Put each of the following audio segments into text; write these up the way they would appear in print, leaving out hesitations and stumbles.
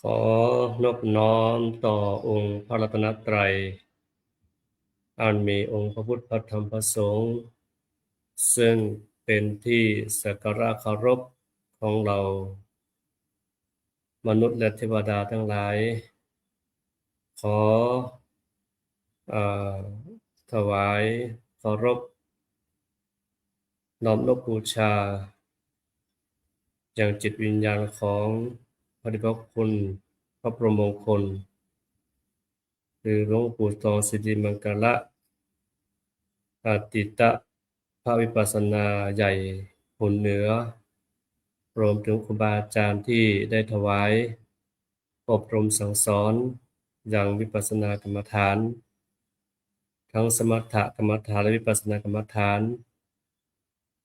ขอนอบน้อมต่อองค์พระรัตนตรัยอันมีองค์พระพุทธพระธรรมพระสงฆ์ซึ่งเป็นที่สักการะเคารพของเรามนุษย์และเทวดาทั้งหลายขอเอ่อถวายเคารพน้อมนบบูชาอย่างจิตวิญญาณของพระเดชพระคุณพระพรหมมงคลคือหลวงปู่ทองสิริมังคละอาติตะพระวิปัสสนาใหญ่หุนเหนือรวมถึงครูบาอาจารย์ที่ได้ถวายอบรมสั่งสอนอย่างวิปัสสนากรรมฐานทั้งสมถกรรมฐานและวิปัสสนากรรมฐาน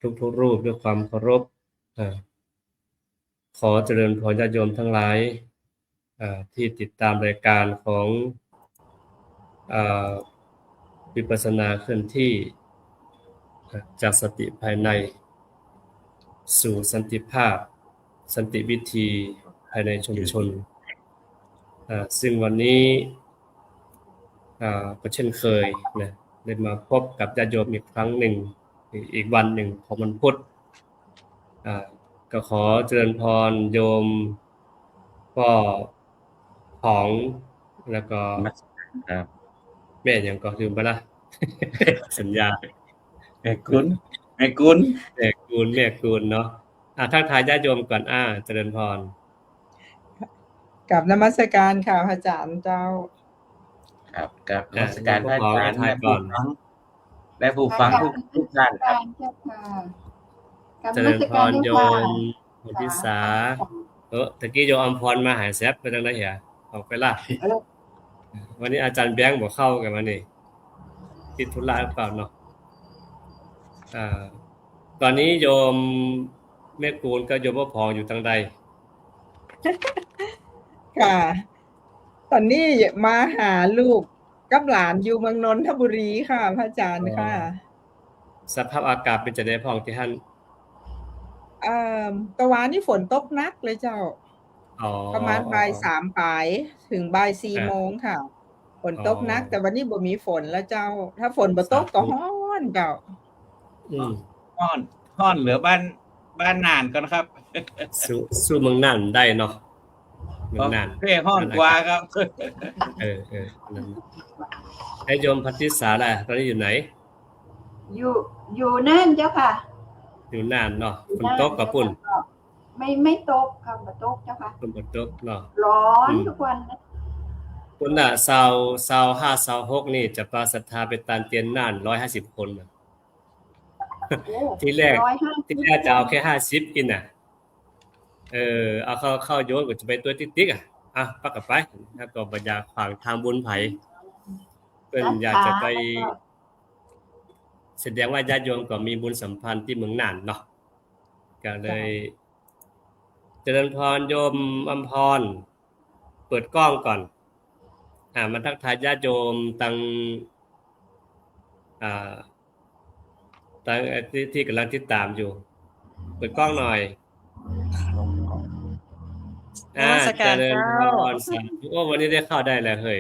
ทุกรูปด้วยความเคารพขอเจริญพรญาติโยมทั้งหลายที่ติดตามรายการของวิปัสสนาเคลื่อนที่จากสติภายในสู่สันติภาพสันติวิธีภายในชุมชนซึ่งวันนี้ก็เช่นเคยนะได้มาพบกับญาติโยมอีกครั้งหนึ่งอีกวันหนึ่งของวันพุธก็ขอเจริญพรโยมพ่อของแล้วก็ครับแม่ยังก็ลืมไปละสัญญาแม่กุลแม่กูลเนาะทักทายญาติโยมก่อนเจริญพรกับนมัสการค่ะพระอาจารย์เจ้าครับกับนมัสการพระอาจารย์และผู้ฟังทุกท่านครับเจริญพรโยมพิสาตะกี้โยมอมพรมาหายแซบไปจังได๋เหรอออกไปล่ะวันนี้อาจารย์แบงค์บ่เข้ากันมานี่ติดธุระหรือเปล่าเนาะตอนนี้โยมแม่กูลกับโยมพ่อพองอยู่ทางใดค่ะตอนนี้มาหาลูกกับหลานอยู่เมืองนนทบุรีค่ะพระอาจารย์ค่ะสภาพอากาศเป็นจังได๋พ้องที่หั่นตะวันนี้ฝนตกหนักเลยเจ้าประมาณบ่าย3ปลายถึงบ่าย4โมงค่ะฝนตกหนักแต่วันนี้บ่มีฝนแล้วเจ้าถ้าฝนบ่ตกก็ร้อนเจ้าร้อนเหลือบ้านน่านก่อนครับสู้เมืองน่านได้เนาะเมืองน่านร้อนกว่าครับนั่นไอ้โยมพัทธิสาล่ะตอนนี้อยู่ไหนอยู่น่านเจ้าค่ะอยู่น่านเนาะฝนตกกับปุ่นไม่ตกค่ะบ่ตกเจ้าค่ะฝนบ่ตกเนาะร้อนทุกวันปุ่นน่ะ25 26นี่จะปาศรัทธาไปตานเตียนน่าน150คนน่ะที่แรกจะเอาแค่50กินน่ะเอาเข้าโยนก็จะไปตัวติ๊กๆปักกับไปแล้วก็บ่อยากขวางทางบุญไผเพิ่นอยากจะไปแสดงว่าญาติโยมก็มีบุญสัมพันธ์ที่เมืองน่านเนาะก็เลยเจริญพรโยมอัมพรเปิดกล้องก่อนมาทักทายญาติโยมตั้งที่กำลังติดตามอยู่เปิดกล้องหน่อยเจริญพรสาธุวันนี้ได้เข้าได้แล้วเฮ้ย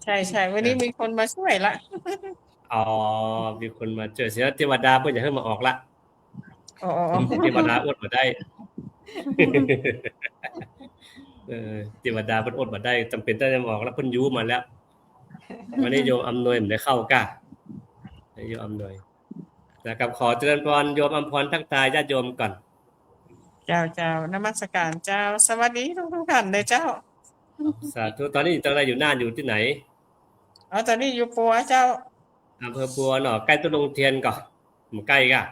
ใช่ๆวันนี้มีคนมาช่วยละมีคนมาเจอเสียเทวดาเพิ่นอยากให้มาออกละเทวดาอดบ่ได้เทวดาเพิ่นอดบ่ได้จำเป็นต้องมาออกแล้วเพิ่นอยู่มาแล้ววันนี้โยมอำนวยได้เข้ากะโยมอำนวยนะครับขอเจริญพรโยมอำพรทักทายญาติโยมก่อนเจ้านมัสการเจ้าสวัสดีทุกท่านเลยเจ้าสาธุตอนนี้อยู่ตรงไหนอยู่น่านอยู่ที่ไหนตอนนี้อยู่ปัวเจ้าอำเภอปัวเนาะใกล้ตุลงเทียนก่อนใกล้กะ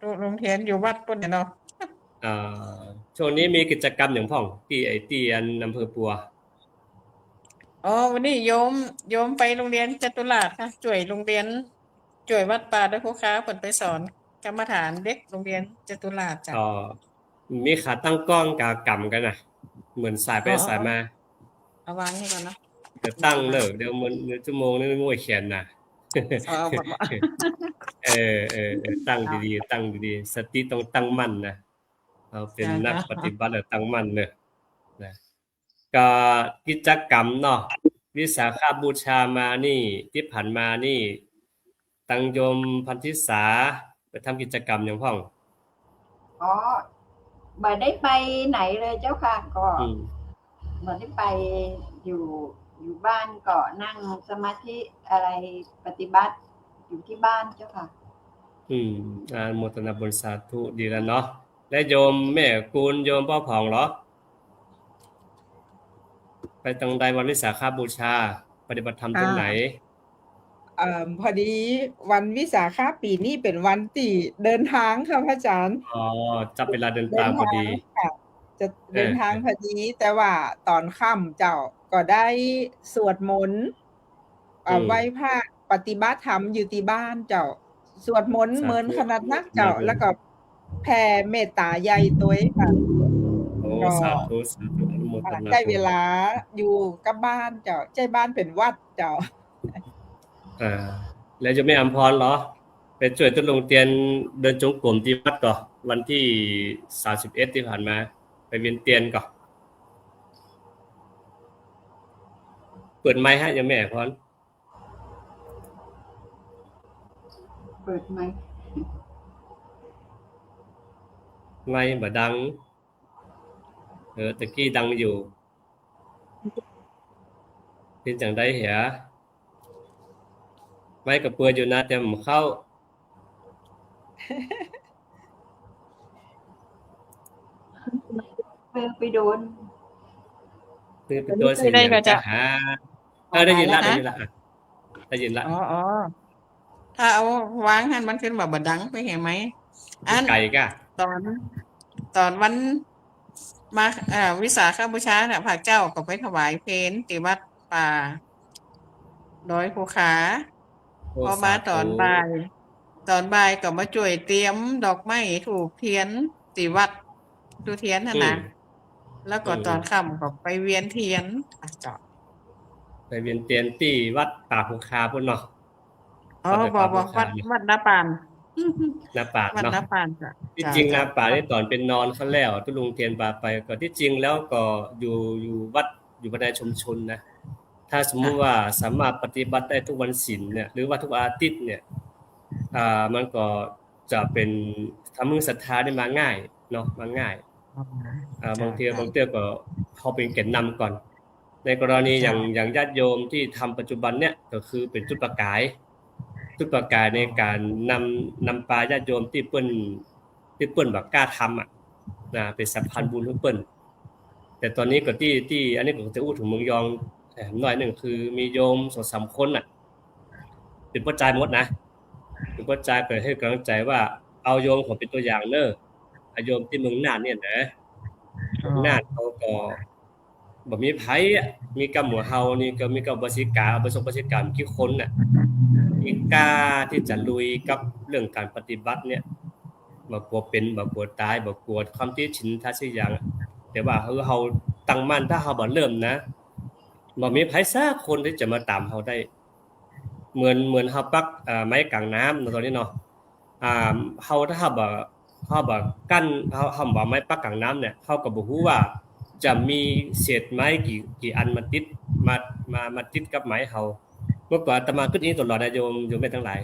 ตุลงเทียนอยู่วัดปุ่นเนาะช่วงนี้มีกิจกรรมอย่างพ่องที่อำเภอปัววันนี้โยมไปโรงเรียนจตุราชค่ะช่วยโรงเรียนช่วยวัดป่าด้วยครูค้าเพิ่นไปสอนกรรมฐานเด็กโรงเรียนจตุราชจ้ะมีขาตั้งกล้องกากำกันน่ะเหมือนสายไปสายมาเอาวางให้ก่อนเนาะจะตั้งเลิกเดี๋ยวมันชั่วโมงนึงมั่วเขียนน่ะตั้งดีๆสติต้องตั้งมั่นนะเราเป็นนักปฏิบัติตั้งมั่นเนอะ นะก็กิจกรรมเนาะวิสาขบูชามานี่ที่ผ่านมานี่ตังโยมพันธิสาไปทำกิจกรรมอย่างพ่อง อ๋อบ่ได้ไปไหนเลยเจ้าค่ะก็บ่ได้ไปอยู่บ้านก็นั่งสมาธิอะไรปฏิบัติอยู่ที่บ้านเจ้าค่ะอนุโมทนาบุญสาธุดีแล้วเนาะและโยมแม่กูลโยมพ่อผ่องเหรอไปตรงใดวันวิสาขบูชาปฏิบัติธรรมตรงไหนพอดีวันวิสาขปีนี้เป็นวันที่เดินทางค่ะพระอาจารย์จับเวลาเดินทางพอดีค่ะจะเดินทางพอดีแต่ว่าตอนค่ำเจ้าก็ได้สวดมนต์ไหว้พระปฏิบัติธรรมอยู่ที่บ้านเจ้าสวดมนต์เหมือนขนาดนักเจ้าแล้วก็แผ่เมตตาใหญ่ตัวค่ะสาธุสาธุอนุโมทนาได้เวลาอยู่กับบ้านเจ้าใจบ้านเป็นวัดเจ้าแล้วจะไม่อำพรเหรอไปช่วยตุลงเตียนเดินจงกรมที่วัดก่อนวันที่31ที่ผ่านมาไปเวียนเตียนก่อนเปิดไมค์ให้ยังแม่พรเปิดไมค์ไม่บ่ดังตะกี้ดังอยู่เป็นจังได๋เหรอไม่ก็เปิดอยู่นะแต่บ่เข้าไปโดนสิได้ก็จะได้ยินละอ๋อถ้าเอาวางให้มันขึ้นแบบบ่ดังไปเห็นไหมไก่กะตอนวันมาวิสาขบูชาน่ะพระเจ้าก็ไปถวายเพลที่วัดป่าดอยภูขาพอมาตอนบ่ายก็มาช่วยเตรียมดอกไม้ธูปเทียนที่วัดดูเทียนนะแล้วก็ตอนค่ำก็ไปเวียนเทียนไปเวียนเทียนที่วัดป่าภูคาพุ่นเนาะบอกวัดนาปานนาป่าวัดนาปานที่จริงนาป่านี่ตอนเป็นนอนเขาแล้วตุลุงเทียนปาไปก็ที่จริงแล้วก็อยู่วัดอยู่ภายในชุมชนนะถ้าสมมุติว่าสามารถปฏิบัติได้ทุกวันศีลเนี่ยหรือว่าทุกอาทิตย์เนี่ยมันก็จะเป็นทำให้ศรัทธาได้มาง่ายเนาะมาง่ายบางทีก็เขาเป็นแก่นนำก่อนในกรณีอย่างญาติโยมที่ทำปัจจุบันเนี่ยก็คือเป็นจุดประกายในการนำปาญาติโยมที่เปิ้นแบบกล้าทำเป็นสัมพันธ์บุญของเปิ้นแต่ตอนนี้ก็ที่อันนี้ผมจะอู้ถึงเมืองยองหน่อยนึงคือมีโยม 2-3 คนเป็นปัจจัยหมดนะเป็นปัจจัยเปิดให้กำลังใจว่าเอาโยมผมเป็นตัวอย่างเด้อโยมที่เมืองน่านเนี่ยนะน่านเขาก็บ่มีไผมีกับหมู่เฮานี่ก็มีกับบสิกาประสบการณ์กี่คนมีกล้าที่จะลุยกับเรื่องการปฏิบัติเนี่ยบ่กลัวเป็นบ่กลัวตายบ่กลัวความที่ชินทัศอย่างแต่ว่าเฮาตั้งมั่นถ้าเฮาบ่เริ่มนะบ่มีไผสักคนที่จะมาตามเฮาได้เหมือนเฮาปักไม้กลางน้ำตอนนี้เนาะเฮาถ้าเฮาบ่กั้นเฮาบ่ไม้ปักกลางน้ำเนี่ยเฮาก็บ่ฮู้ว่าจะมีเศษไม้กี่อันมาติดมาติดกับไม้เฮาเมื่อก่อนอาตมาคิดตลอดนะโยมแม่ทั้งหลาย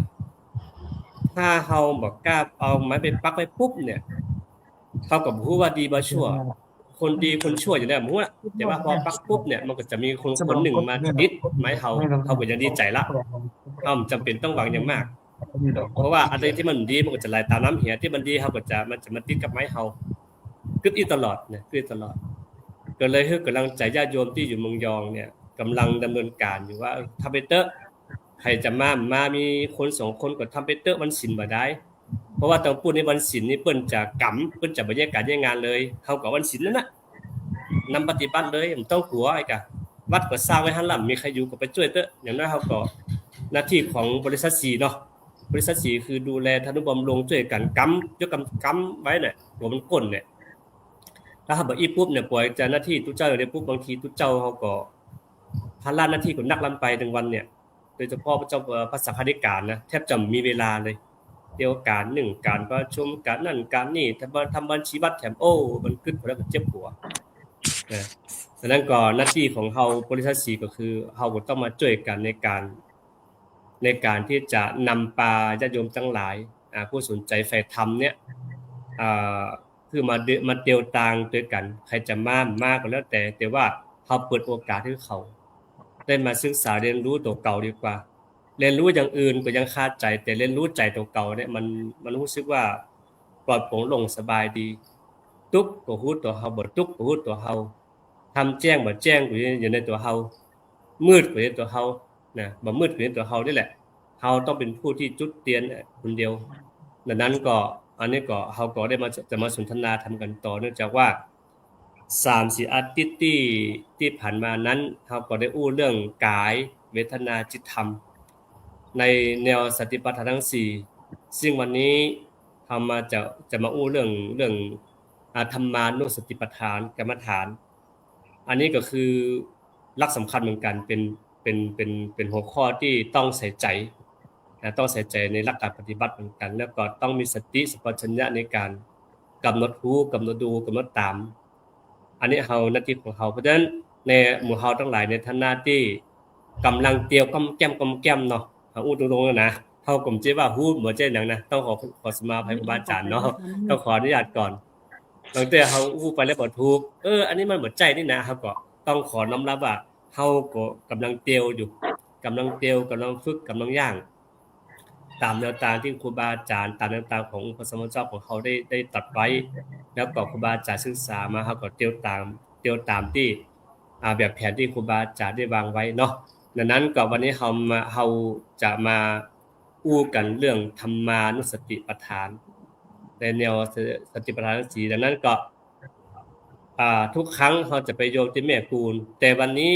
ถ้าเฮาบ่กล้าเอาไม้ไปปักไว้ปุ๊บเนี่ยเฮาก็บ่ฮู้ว่าดีบ่ชั่วคนดีคนชั่วอยู่แล้วบ่ฮู้แต่ว่าพอปักปุ๊บเนี่ยมันก็จะมีคนหนึ่งมาติดไม้เฮาก็ยังดีใจละเฮาจำเป็นต้องหวังอย่างมากเพราะว่าอะไรที่มันดีมันก็จะไหลตามน้ำเหี่ยที่มันดีเฮาก็จะมันจะมาติดกับไม้เฮาคิดตลอดเนี่ยคิดตลอดก็เลยให้กำลังใจญาติโยมที่อยู่เมืองยองเนี่ยกำลังดำเนินการอยู่ว่าทำไปเตอะใครจะมามีคน2คนก็ทำไปเตอะวันศีลบ่ได้เพราะว่าต้องพูดในวันศีลนี่เปิ้นจะกำเปิ้นจะบรรยากาศงานเลยเฮาก็วันศีลนั่นน่ะนำปฏิบัติเลยมันต้องกลัวไอ้กะวัดก็สร้างไว้หั่นล่ะมีใครอยู่ก็ไปช่วยเตอะอย่างนั้นเฮาก็หน้าที่ของบริษัท4เนาะบริษัท4คือดูแลธนุบำรุงช่วยกันกำไว้เนี่ยหัวมันก้นเนี่ยถ้าบ่อีปุ๊บเนี่ยปล่อยเจ้าหน้าที่ทุกเจ้าได้ปุ๊บบางทีทุกเจ้าเฮาก็ภาระหน้าที่ก็นักลำไปทั้งวันเนี่ยโดยเฉพาะพระเจ้าพระสังฆาธิการนะแทบจะมีเวลาเลยเดียวการ1การประชุมการนั่นการนี่ทำบัญชีวัดแถมมันขึ้นแล้วก็เจ็บหัว นะดังนั้นก็หน้าที่ของเฮาบริษัทสีก็คือเฮาก็ต้องมาช่วยกันในการที่จะนำปาญาติโยมทั้งหลายผู้สนใจใฝ่ธรรมเนี่ยคือมาเดียวต่างด้วยกันใครจะมากก็แล้วแต่ว่าเฮาเปิดโอกาสให้เขาได้มาศึกษาเรียนรู้ตัวเก่าดีกว่าเรียนรู้อย่างอื่นก็ยังคาใจแต่เรียนรู้ใจตัวเก่าเนี่ยมันรู้สึกว่าปลอดโปร่งโล่งสบายดีทุกข์ก็ฮู้ตัวเฮาบ่ทุกข์ก็ฮู้ตัวเฮาทำแจ้งบ่แจ้งก็อยู่ในตัวเฮามืดก็อยู่ในตัวเฮานะบ่มืดก็อยู่ในตัวเฮานี่แหละเฮาต้องเป็นผู้ที่จุดเตียนคนเดียวดังนั้นก็อันนี้ก็เฮาก็ได้จะมาสนทนาทำกันต่อเนื่องจากว่า3-4 อาทิตย์ที่ผ่านมานั้นเฮาก็ได้อู้เรื่องกายเวทนาจิตธรรมในแนวสติปัฏฐานทั้ง4ซึ่งวันนี้เฮามาจะมาอู้เรื่องธรรมานุสติปัฏฐานกรรมฐาน อันนี้ก็คือหลักสำคัญเหมือนกันเป็นหัวข้อที่ต้องใส่ใจต้องใส่ใจในหลักการปฏิบัติเหมือนกันแล้วก็ต้องมีสติสัมปชัญญะในการกำหนดรู้กำหนดดูกำหนดตามอันนี้เฮาหน้าที่ของเฮาเพราะฉะนั้นในหมู่เฮาทั้งหลายในฐานะที่กำลังเตียวก้มแก้มเนาะอู้ตรงๆนะเฮาก็สิว่าฮู้บ่ใช่หยังนะต้องขอสมาภัยครูบาอาจารย์เนาะต้องขออนุญาตก่อนบางทีเฮาอู้ไปแล้วบ่ถูกอันนี้มันบ่ใจนี่นะครับก็ต้องขอน้อมรับว่าเฮาก็กำลังเตียวอยู่กำลังฝึกกำลังย่างตามแนวทางที่ครูบาอาจารย์ตามแนวทางของพระสมณเจ้าของเขาได้ตรัสไว้แล้วก็ครูบาอาจารย์ศึกษามาเฮาก็เตียวตามที่แบบแผนที่ครูบาอาจารย์ได้วางไว้เนาะดังนั้นก็วันนี้เฮาจะมาอู้กันเรื่องธรรมานุสติปัฏฐานในแนวสติปัฏฐานทั้ง4ดังนั้นก็ทุกครั้งเราจะไปโยมที่แม่กูลแต่วันนี้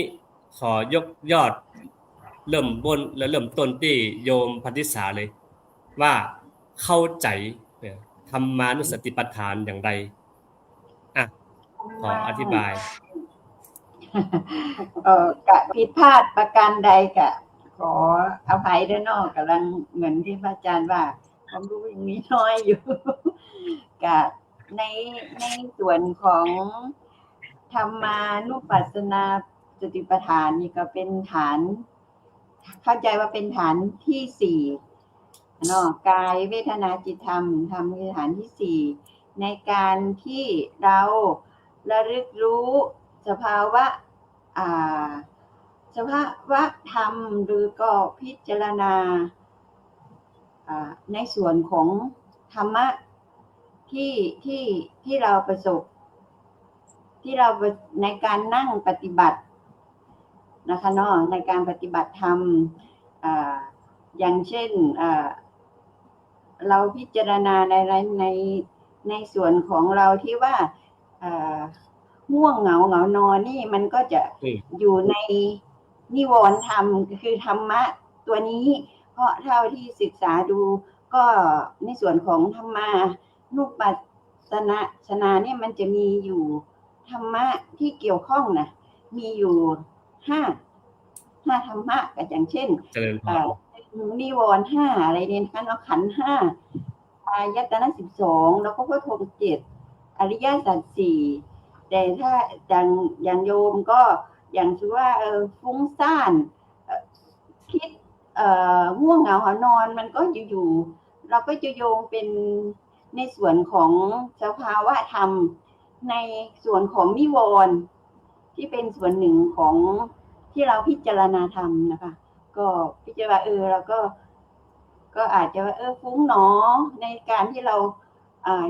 ขอยกยอดเริ่มบนและเริ่มต้นที่โยมพันธิสาเลยว่าเข้าใจธรรมานุสติปัฏฐานอย่างไรขออธิบายกะผิดพลาดประการใดกะขออภัยด้วยเนาะกำลังเหมือนที่พระอาจารย์ว่าความรู้ยังมีน้อยอยู่กะในส่วนของธรรมานุปัสสนาสติปัฏฐานนี่ก็เป็นฐานเข้าใจว่าเป็นฐานที่4เนาะกายเวทนาจิตธรรมคือฐานที่4ในการที่เราระลึกรู้สภาวะธรรมหรือก็พิจารณาในส่วนของธรรมะที่เราประสบที่เราในการนั่งปฏิบัตินะคะเนาะในการปฏิบัติธรรมอย่างเช่นเราพิจารณาในส่วนของเราที่ว่าง่วงเหงานอนนี่มันก็จะอยู่ในนิวรณ์ธรรมคือธรรมะตัวนี้เพราะเท่าที่ศึกษาดูก็ในส่วนของธรรมานุปัสสนาเนี่ยมันจะมีอยู่ธรรมะที่เกี่ยวข้องนะมีอยู่5ธรรมะก็อย่างเช่นนิวรณ์5อะไรเนี่ยนะคะเนาะขันธ์5อายตนะ12แล้วก็พุทโธ7อริยสัจ4แต่ถ้าอย่างโยมก็อย่างที่ว่าฟุ้งซ่านคิดง่วงเหงาหานอนมันก็อยู่ๆเราก็จะโยงเป็นในส่วนของสภาวะธรรมในส่วนของนิวรณ์ที่เป็นส่วนหนึ่งของที่เราพิจารณาธรรมนะคะก็พิจารณาเราก็อาจจะว่าฟุ้งหนอในการที่เรา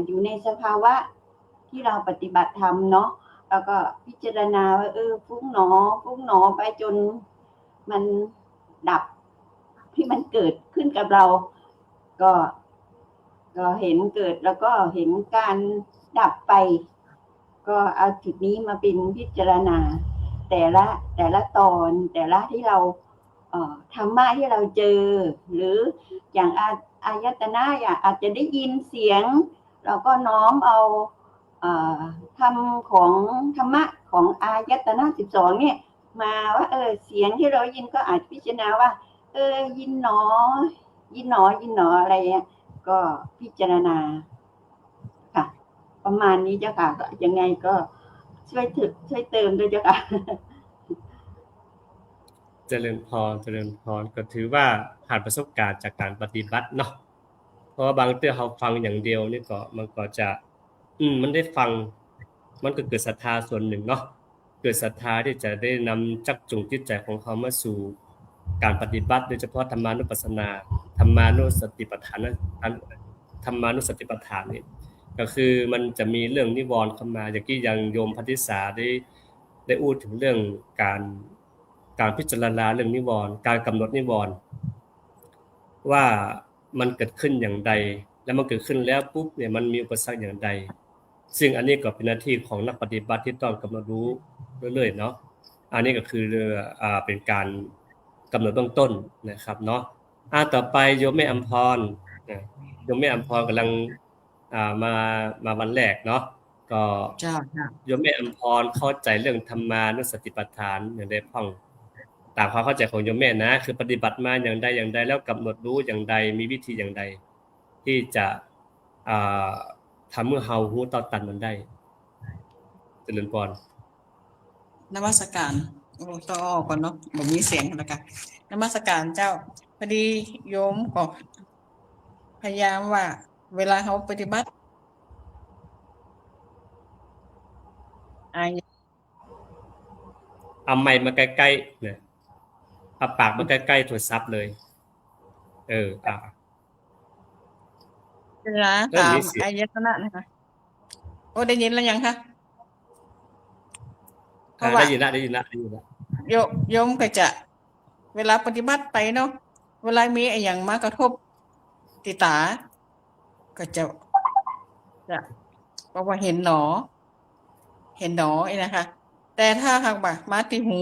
อยู่ในสภาวะที่เราปฏิบัติธรรมเนาะแล้วก็พิจารณาว่าฟุ้งหนอไปจนมันดับที่มันเกิดขึ้นกับเราก็เห็นเกิดแล้วก็เห็นการดับไปก็เอาจุดนี้มาเป็นพิจารณาแต่ละตอนแต่ละที่เราธรรมะที่เราเจอหรืออย่างอายตนะอย่างอาจจะได้ยินเสียงเราก็น้อมเอาธรรมของธรรมะของอายตนะ12เนี่ยมาว่าเสียงที่เรายินก็อาจพิจารณาว่ายินหนออะไรเงี้ยก็พิจารณาค่ะประมาณนี้เจ้าค่ะก็ยังไงก็ ช่วยเติมด้วยเจ้าค่ะ เจริญพรก็ถือว่าผ่านประสบการณ์จากการปฏิบัติเนาะเพราะว่าบางเทื่อเราฟังอย่างเดียวนี่ก็มันก็จะมันได้ฟังมันก็เกิดศรัทธาส่วนหนึ่งเนาะเกิดศรัทธาที่จะได้นำจักจูงจิตใจของเขามาสู่การปฏิบัติโดยเฉพาะธรรมานุปัสสนาธรรมานุสติปัฏฐานธรรมานุสติปัฏฐานนี่ก็คือมันจะมีเรื่องนิวรณ์เข้ามาอย่างที่ยังโยมพัทธิสาได้พูดถึงเรื่องการพิจารณาเรื่องนิวรณ์การกำหนดนิวรณ์ว่ามันเกิดขึ้นอย่างใดแล้วมันเกิดขึ้นแล้วปุ๊บเนี่ยมันมีอุปสรรคอย่างใดซึ่งอันนี้ก็เป็นหน้าที่ของนักปฏิบัติที่ต้องกำหนดรู้เรื่อยๆเนาะอันนี้ก็คือเป็นการกำหนดเบื้องต้นนะครับเนาะต่อไปโยมแม่อำพรโยมแม่อำพรกำลังมาวันแรกเนาะก็โยมแม่อำพรเข้าใจเรื่องธรรมานุสติปัฏฐานอย่างได้พ้องตามความเข้าใจของโยมแม่นะคือปฏิบัติมาอย่างใดแล้วกำหนดรู้อย่างใดมีวิธีอย่างใดที่จะทำเมื่อเฮาฮู้ต่อตันมันได้เจริญพรนมัสการต่อก่อนเนาะบ่มีเสียงแล้วกันนมัสการเจ้าพอดีโยมก็พยายามว่าเวลาเขาปฏิบัติเอาไมค์มาใกล้ๆเนี่ยเอาปากมาใกล้ๆโทรศัพท์เลยเวลาตามอายตนะนะคะโอ้ได้ยินแล้วยังคะได้ยินละโยมก็จะเวลาปฏิบัติไปเนาะเวลามีอะไรอย่างมากระทบติตาก็จะบอกว่าเห็นหนอไอ้นะคะแต่ถ้าหากว่ามาที่หู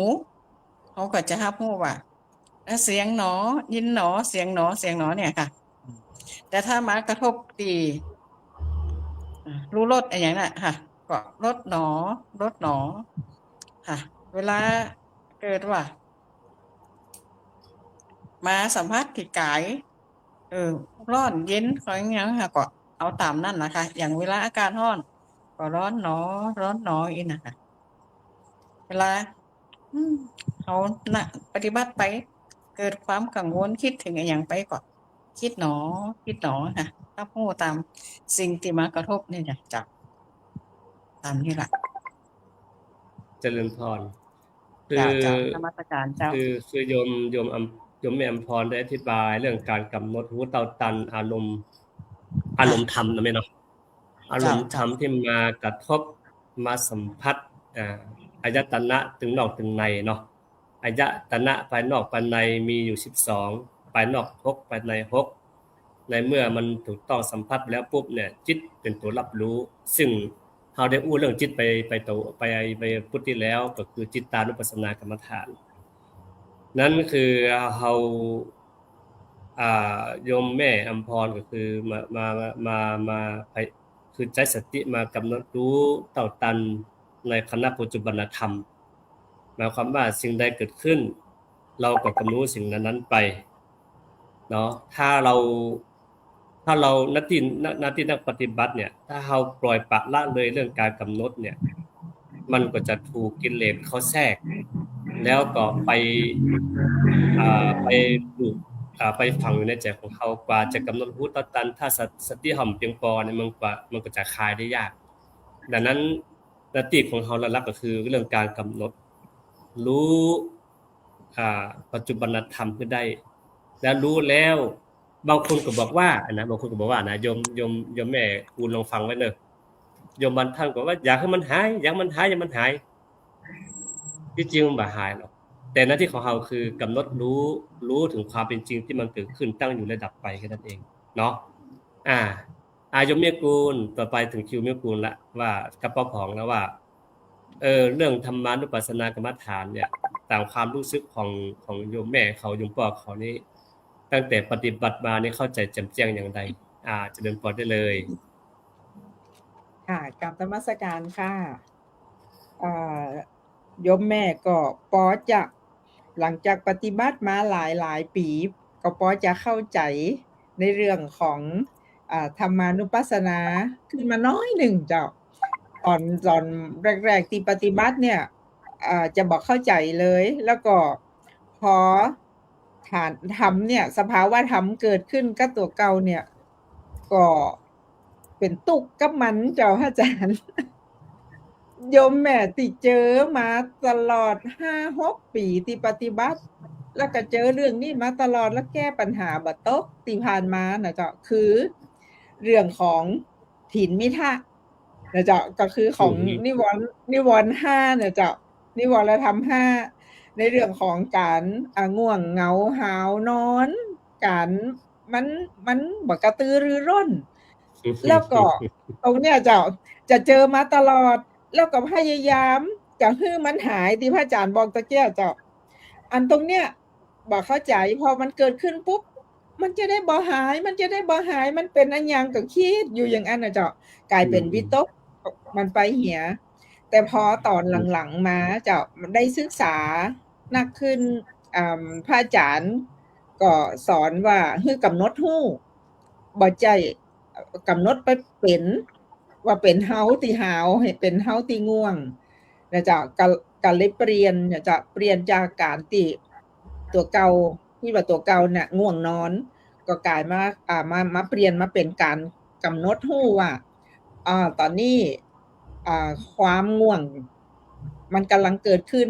เขาก็จะรับรู้ว่าเสียงหนอยินหนอเสียงหนอเนี่ยค่ะแต่ถ้ามากระทบตีรู้รสอะไรอย่างนั้นค่ะก็รสหนอค่ะเวลาเกิดว่ามาสัมผัสที่กายร้อนเย็นอะไรอย่างเงี้ยค่ะก็เอาตามนั่นนะคะอย่างเวลาอากาศร้อนก็ร้อนหนออีกนะคะเวลาเขาปฏิบัติไปเกิดความกังวลคิดถึงอย่างไปก็คิดหนอค่ะรับรู้ตามสิ่งที่มากระทบนี่จ้ะตามนี้แหละเจริญพรคือนมัสการเจ้าคือโยมแม่อำพรได้อธิบายเรื่องการกำหนดหูเตาตันอารมณ์ธรรมนะแม่เนาะอารมณ์ธรรมที่มากระทบมาสัมผัสอายตนะถึงนอกถึงในเนาะอายตนะภายนอกภายในมีอยู่12ภายนอก6ภายใน6ในเมื่อมันถูกต้องสัมผัสแล้วปุ๊บเนี่ยจิตเป็นตัวรับรู้ซึ่งเราได้อู้เรื่องจิตไปพุทธิแล้วก็คือจิตตานุปัสสนากรรมฐานนั่นคือเราโยมแม่อำพรก็คือมาคือใจสติมากำหนดรู้เต่าตันในคณะปัจจุบันธรรมหมายความว่าสิ่งใดเกิดขึ้นเราก็กำหนดสิ่งนั้นไปเนาะถ้าเราหน้าที่นักปฏิบัติเนี่ยถ้าเราปล่อยปละละเลยเรื่องการกำหนดเนี่ยมันก็จะถูกกิเลสเข้าแทรกแล้วก็ไปไปฝังอยู่ในใจของเขากว่าจะกำหนดรู้ต่อตันถ้าสติห่อมเพียงพอเนี่ยมันก็จะคลายได้ยากดังนั้นหน้าที่ของเราหลักก็คือเรื่องการกำหนดรู้ปัจจุบันธรรมขึ้นได้แล้วรู้แล้วบางคนก็บอกว่านะโยมแม่กูลองฟังไว้เนอะโยมบางท่านก็ว่าอยากให้มันหายที่จริงมันบ่หายหรอกแต่หน้าที่ของเราคือกำหนดรู้ถึงความเป็นจริงที่มันเกิดขึ้นตั้งอยู่ระดับไปแค่นั้นเองเนาะโยมเมียกูลต่อไปถึงคิวเมียกูลละว่ากระป๋อของแล้วว่าเรื่องธรรมานุปัสสนากรรมฐานเนี่ยตามความรู้สึกของโยมแม่เขาโยมพ่อเขานี่ตั้งแต่ปฏิบัติมานี่เข้าใจแจ่มแจ้งอย่างไรจะเดินปอดได้เลยค่ะกับนมัสการค่ะโยมแม่ก็ปอจะหลังจากปฏิบัติมาหลายปีก็ปอจะเข้าใจในเรื่องของธรรมานุปัสสนาขึ้นมาน้อยหนึ่งเจ้า ตอนแรกๆที่ปฏิบัติเนี่ยจะบอกเข้าใจเลย แล้วก็พอฐานธรรมเนี่ยสภาวะธรรมเกิดขึ้นกับตัวเก่าเนี่ยก็เป็นตุกกับมันเจ้าอาจารย์โยมแม่ที่เจอมาตลอด 5-6 ปีที่ปฏิบัติแล้วก็เจอเรื่องนี้มาตลอดแล้วแก้ปัญหาบ่ตกที่ผ่านมานะเจ้าคือเรื่องของถินมิทะนะเจ้าก็คือของนิวรณ์5นะเจ้านิวรธรรม5ในเรื่องของการง่วงเหงาหาวนอนการมันบ่กระตือรือร้นแล้วก็ตรงเนี้ยเจ้าจะเจอมาตลอดแล้วก็พยายามจะให้มันหายที่พระอาจารย์บอกตะเกียเจ้าอันตรงเนี้ยบ่เข้าใจพอมันเกิดขึ้นปุ๊บมันจะได้บ่หายมันเป็นอันยังก็คิดอยู่อย่างนั้นน่ะเจ้ากลายเป็นวิตกมันไปเหียแต่พอตอนหลังๆมาเจ้าได้ศึกษานักขึ้นพระอาจารย์ก็สอนว่าให้กำหนดรู้บ่ใจกำหนดไปเป็นว่าเป็นเฮาที่หาวให้เป็นเฮาที่ง่วงนะเจ้าก็เลยเปลี่ยนนะเจ้าเปลี่ยนจากการที่ตัวเก่าที่ว่าตัวเก่าน่ะง่วงนอนก็กลายมาเปลี่ยนมาเป็นการกำหนดรู้ว่าตอนนี้ความง่วงมันกำลังเกิดขึ้น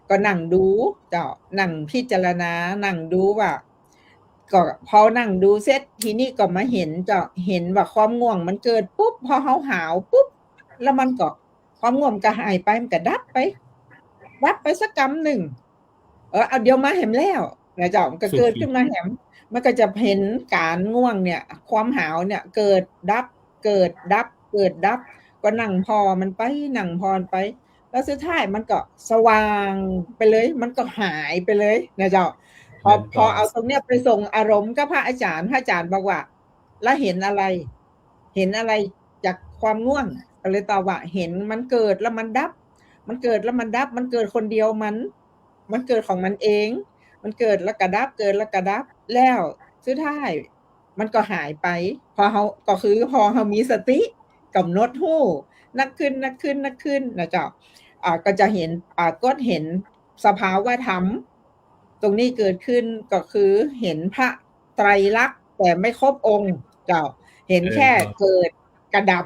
ก็นั่งดูเจ้านั่งพิจารณานั่งดูว่าก็พอนั่งดูเสร็จทีนี้ก็มาเห็นเจ้าเห็นว่าความง่วงมันเกิดปุ๊บพอเฮาหาวปุ๊บแล้วมันก็ความง่วงก็หายไปมันก็ดับไปสักกำหนึ่งเอาเดี๋ยวมาแหมแล้วนะเจ้ามันก็เกิดขึ้นมาแหมมันก็จะเห็นการง่วงเนี่ยความหาวเนี่ยเกิดดับก็นั่งพอมันไปนั่งพรไปแล้วสุดท้ายมันก็สว่างไปเลยมันก็หายไปเลยนะเจ้าพอเอาตรงเนี้ยไปส่งอารมณ์กับพระอาจารย์บอกว่าแล้วเห็นอะไรจากความง่วงก็เลยตอบว่าเห็นมันเกิดแล้วมันดับมันเกิดคนเดียวมันเกิดของมันเองมันเกิดแล้วก็ดับแล้วสุดท้ายมันก็หายไปพอเขามีสติกำหนดรู้นักขึ้นนะเจ้าก็จะเห็นก็เห็นสภาวะธรรมตรงนี้เกิดขึ้นก็คือเห็นพระไตรลักษณ์แต่ไม่ครบองค์เจ้าเห็นแค่เกิดกระดับ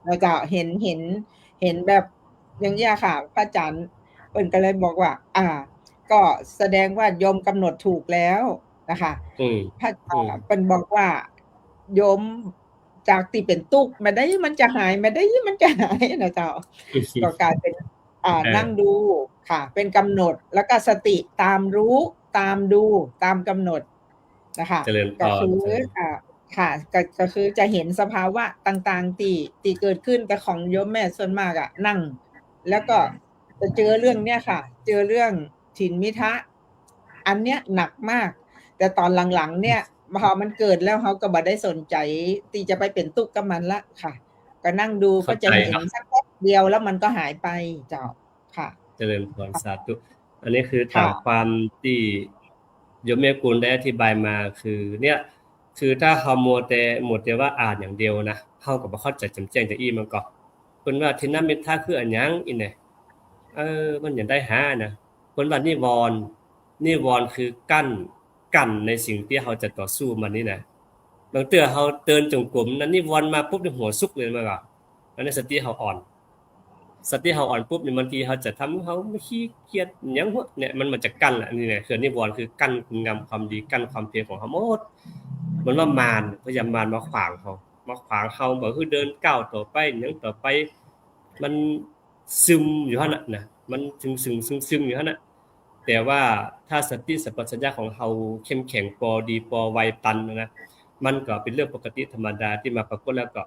นะเจ้าเห็นแบบอย่างนี้ค่ะพระอาจารย์เพิ่นก็เลยบอกว่าก็แสดงว่าโยมกำหนดถูกแล้วนะคะพระเพิ่นบอกว่าโยมจากที่เป็นตุกมาได้มันจะหายนะเจ้าก็กลายเป็นนั่งดูค่ะเป็นกำหนดแล้วก็สติตามรู้ตามดูตามกำหนดนะคะก็คือค่ะก็คือจะเห็นสภาวะต่างๆที่เกิดขึ้นแต่ของโยมแม่ส่วนมากนั่งแล้วก็จะเจอเรื่องเนี้ยค่ะเจอเรื่องถินมิทะอันเนี้ยหนักมากแต่ตอนหลังๆเนี่ยพอมันเกิดแล้วเขาก็บ่ได้สนใจที่จะไปเป็นตุกกับมันละค่ะก็นั่งดูก็จะเห็นสักแป๊บเดียวแล้วมันก็หายไปเจ้าค่ะเจริญพรสาธุอันนี้คือตามความที่โยมแม่กุลได้อธิบายมาคือเนี่ยคือถ้าเฮามัวแต่ว่าอ่านอย่างเดียวนะเฮาก็บ่เข้าใจแจ่มแจ้งจังอี้มันก็เพิ่นว่าทินมิทะคืออันหยังอีเนี่ยมันหยังได้หานะเพิ่นว่านิวรณ์คือกั้นในสิ่งที่เฮาจะต่อสู้มันนี่นะบางเทื่อเฮาเดินจงกรมนั้นนิวรณ์มาปุ๊บนี่หัวซุกเลยมันก็อันนี้สติเฮาอ่อนปุ๊บนี่บางทีเฮาจะทำเฮาไม่ขี้เกียจหยังพวกเนี่ยมันจะกั้นล่ะนี่แหละคือนิวรณ์คือกั้นคุณงามความดีกั้นความเพียรของเฮาหมดมันว่ามารพยายามมารมาขวางเฮาบ่คือเดินก้าวต่อไปหยังต่อไปมันซึมอยู่หั่นน่ะมันซึมอยู่หั่นน่ะแต่ว่าถ้าสติสัมปชัญญะของเฮาเข้มแข็งพอดีพอไวตันนะมันก็เป็นเรื่องปกติธรรมดาที่มาปรากฏแล้วก็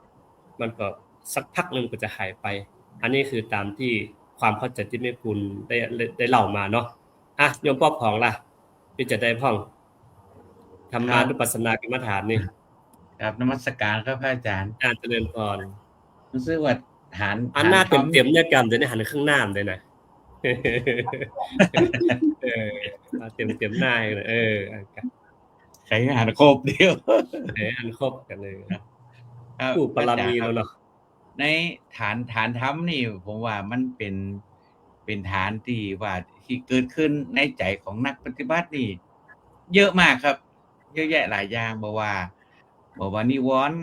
มันก็สักพักนึงก็จะหายไปอันนี้คือตามที่ความเข้าใจที่แม่คุณได้เล่ามาเนาะโยมป๊อบของล่ะพี่จะได้พ่องธรรมานุปัสสนากรรมฐานนี่ครับนมัสการครับพระอาจารย์เจริญพรรู้สึกว่าฐานอันหน้าเต็มๆเนี่ยกรรมเดี๋ยวนี้หันข้างหน้าเลยนะเต็มหน้าเลยใครหันครบเดียวหันครบกันเลยผู้ปรมีแล้วเนาะ ในฐานธรรมนี่ผมว่ามันเป็นฐานที่ว่าที่เกิดขึ้นในใจของนักปฏิบัตินี่เยอะมากครับ เยอะแยะหลายอย่างบอกว่านิวรณ์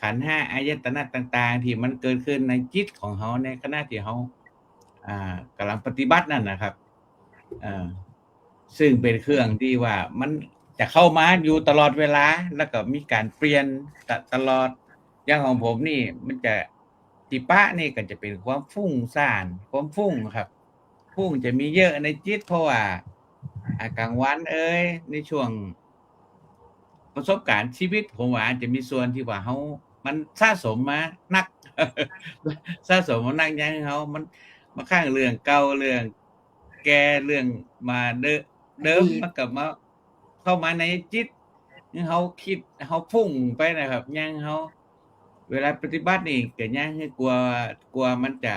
ขันธ์ห้าอายตนะต่างๆ ที่มันเกิดขึ้นในจิตของเขาในขณะที่เขากำลังปฏิบัตินั่นนะครับซึ่งเป็นเครื่องที่ว่ามันจะเข้ามาอยู่ตลอดเวลาแล้วก็มีการเปลี่ยนตลอดอย่างของผมนี่มันจะติปะนี่ก็จะเป็นความฟุ้งซ่านความฟุ้งครับฟุ้งจะมีเยอะในจิตเพราะว่ากลางวันในช่วงประสบการณ์ชีวิตผมว่าอาจจะมีส่วนที่ว่าเขามันสะสมมานัก สะสมมานักยังเขามันมาข้างเรื่องเก่าเรื่องแก่เรื่องมาเดิมมันกลับมาเข้ามาในจิตเขาคิดเขาพุ่งไปนะครับยังเขาเวลาปฏิบัตินี่ก็ยังให้กลัวมันจะ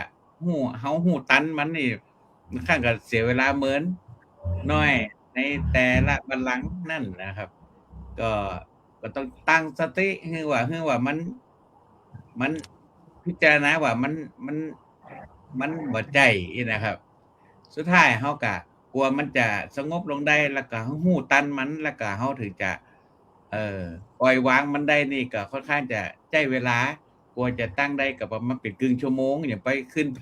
หูตันมันนี่ข้างกับเสียเวลาเหมือนน้อยในแต่ละบัลลังก์นั่นนะครับก็ต้องตั้งสติคือว่ามันพิจารณาว่ามันบ่ใจนะครับสุดท้ายเฮาก็กลัวมันจะสงบลงได้แล้วก็ฮู้ตันมันแล้วก็เฮาถึงจะปล่อยวางมันได้นี่ก็ค่อนข้างจะใช้เวลากว่าจะตั้งได้ก็ประมาณเป็นครึ่งชั่วโมงอย่างไปขึ้นไป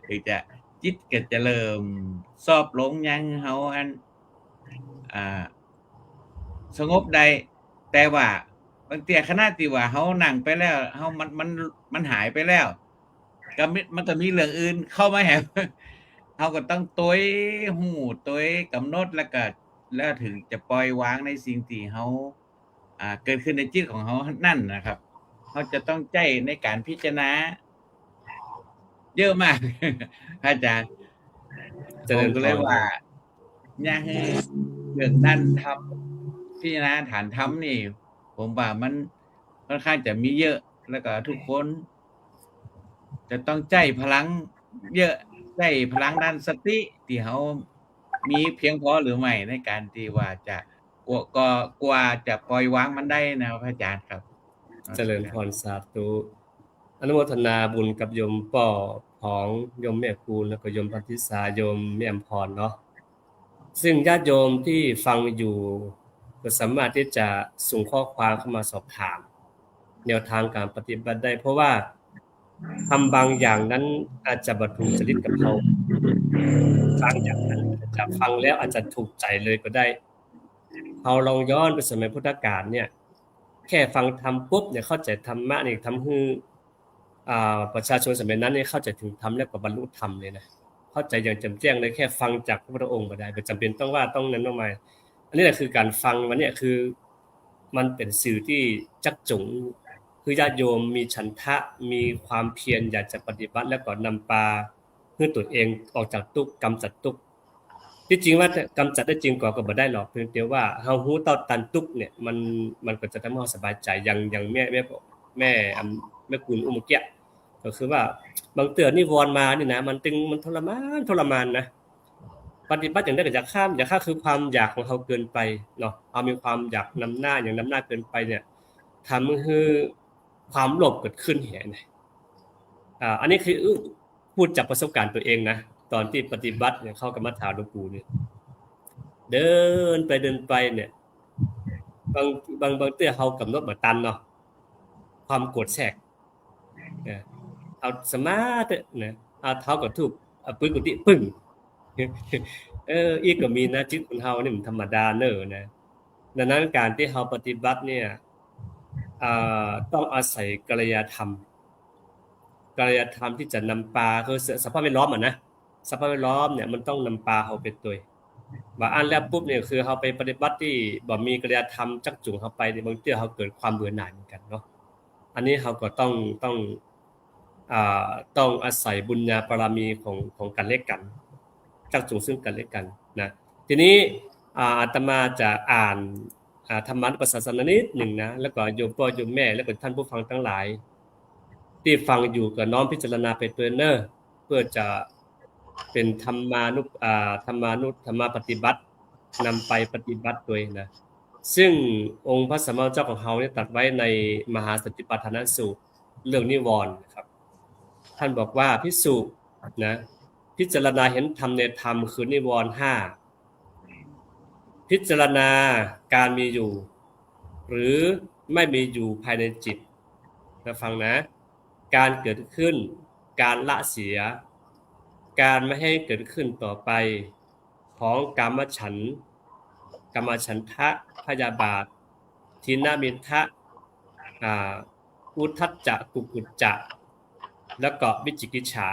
ถึงจะจิตก็จะเริ่มซอบลงยังเฮาสงบได้แต่ว่าบางเที่ยขณะที่ว่าเฮานั่งไปแล้วเฮามันหายไปแล้วก็มันก็มีเรื่องอื่นเข้ามาแหมเฮาก็ต้องตัวฮู้ตัวกำหนดแล้วถึงจะปล่อยวางในสิ่งที่เฮาเกิดขึ้นในจิตของเฮานั่นนะครับเฮาจะต้องใจในการพิจารณาเยอะมาก อาจารย์ผมก็เลยว่าอยากให้เรื่องนั้นทำพิจารณาฐานธรรมนี่ผมว่ามันค่อนข้างจะมีเยอะแล้วก็ทุกคน จะต้องใจพลังเยอะใจพลังด้านสติที่เขามีเพียงพอหรือไม่ในการที่ว่าจะกว่าจะปล่อยวางมันได้นะครับอาจารย์ครับเจริญพรสาธุอนุโมทนาบุญกับโยมป่อของโยมแม่คูณแล้วก็โยมพันธิสาโยมแม่อำพรเนาะซึ่งญาติโยมที่ฟังอยู่ก็สามารถที่จะส่งข้อความเข้ามาสอบถามแนวทางการปฏิบัติได้เพราะว่าทำบางอย่างนั้นอาจจะบ่ถูกจริตกับเราฟังอย่างนั้นจะฟังแล้วอาจจะถูกใจเลยก็ได้เราลองย้อนไปสมัยพุทธกาลเนี่ยแค่ฟังธรรมปุ๊บเนี่ยเข้าใจธรรมะนี่ทำให้ประชาชนสมัยนั้นเนี่ยเข้าใจถึงธรรมแล้วก็บรรลุธรรมเลยนะเข้าใจอย่างแจ่มแจ้งเลยแค่ฟังจากพระพุทธองค์บ่ได้ไม่จำเป็นต้องว่าต้องนั้นต้องมาอันนี้แหละคือการฟังมันเนี่ยคือมันเป็นสื่อที่จักจุ๋งคือญาติโยมมีฉันทะมีความเพียรอยากจะปฏิบัติแล้วก็นำปาเพื่อตัวเองออกจากทุกข์กำจัดทุกข์ที่จริงว่ากำจัดได้จริงก็บ่ได้หรอกเพียงแต่ว่าเฮาฮู้เท่าทันทุกข์เนี่ยมันก็จะทำให้เราสบายใจอย่างแม่คุณอุมเกียก็คือว่าบางเตือนนิวรณ์มานี่นะมันทรมานนะปฏิบัติอย่างนั้นก็อย่าข้ามคือความอยากของเราเกินไปเนาะเอามีความอยากนำหน้าเกินไปเนี่ยทำให้ความโลภเกิดขึ้นอันนี้คือพูดจากประสบการณ์ตัวเองนะตอนที่ปฏิบัติเนี่ยเข้ากรรมฐานหลวงปู่เนี่ยเดินไปเนี่ยบางเตื้อเฮากำหนดบ่ตันเนาะความโกรธแทรกเอาสมาธินะเอาเท้ากับทูบปึ้งกุฏิปึ้งอีกก็มีนะจิตของเฮานี่มันธรรมดาเด้อนะดังนั้นการที่เฮาปฏิบัติเนี่ยต้องอาศัยกัลยาณธรรมที่จะนำปาคือสภาพแวดล้อมนะสภาพแวดล้อมเนี่ยมันต้องนำปาเฮาไปตัวว่าอันแล้วปุ๊บเนี่ยคือเฮาไปปฏิบัติที่บ่มีกัลยาณธรรมจักจุงเฮาไปบางเทื่อเฮาเกิดความเบื่อหน่ายเหมือนกันเนาะอันนี้เฮาก็ต้องอาศัยบุญญาบารมีของกันและกันจักจุงซึ่งกันและกันนะทีนี้อาตมาจะอ่านธรรมะประศาสนนิดหนึ่งนะแล้วก็โยมพ่อโยมแม่และก็ท่านผู้ฟังทั้งหลายที่ฟังอยู่ก็น้อมพิจารณาไปเพื่อจะเป็นธรรมาปฏิบัตินำไปปฏิบัติด้วยนะซึ่งองค์พระสัมมาสัมพุทธเจ้าของเฮาเนี่ยตรัสไว้ในมหาสติปัฏฐานสูตรเรื่องนิวรณ์ครับ ท่านบอกว่าภิกษุนะพิจารณาเห็นธรรมในธรรมคือนิวรณ์ห้าพิจารณาการมีอยู่หรือไม่มีอยู่ภายในจิตนะฟังนะการเกิดขึ้นการละเสียการไม่ให้เกิดขึ้นต่อไปของกามฉันท์กามฉันทะพยาบาททินมิทะอุทธัจจะกุกุจจะแล้วก็วิจิกิจฉา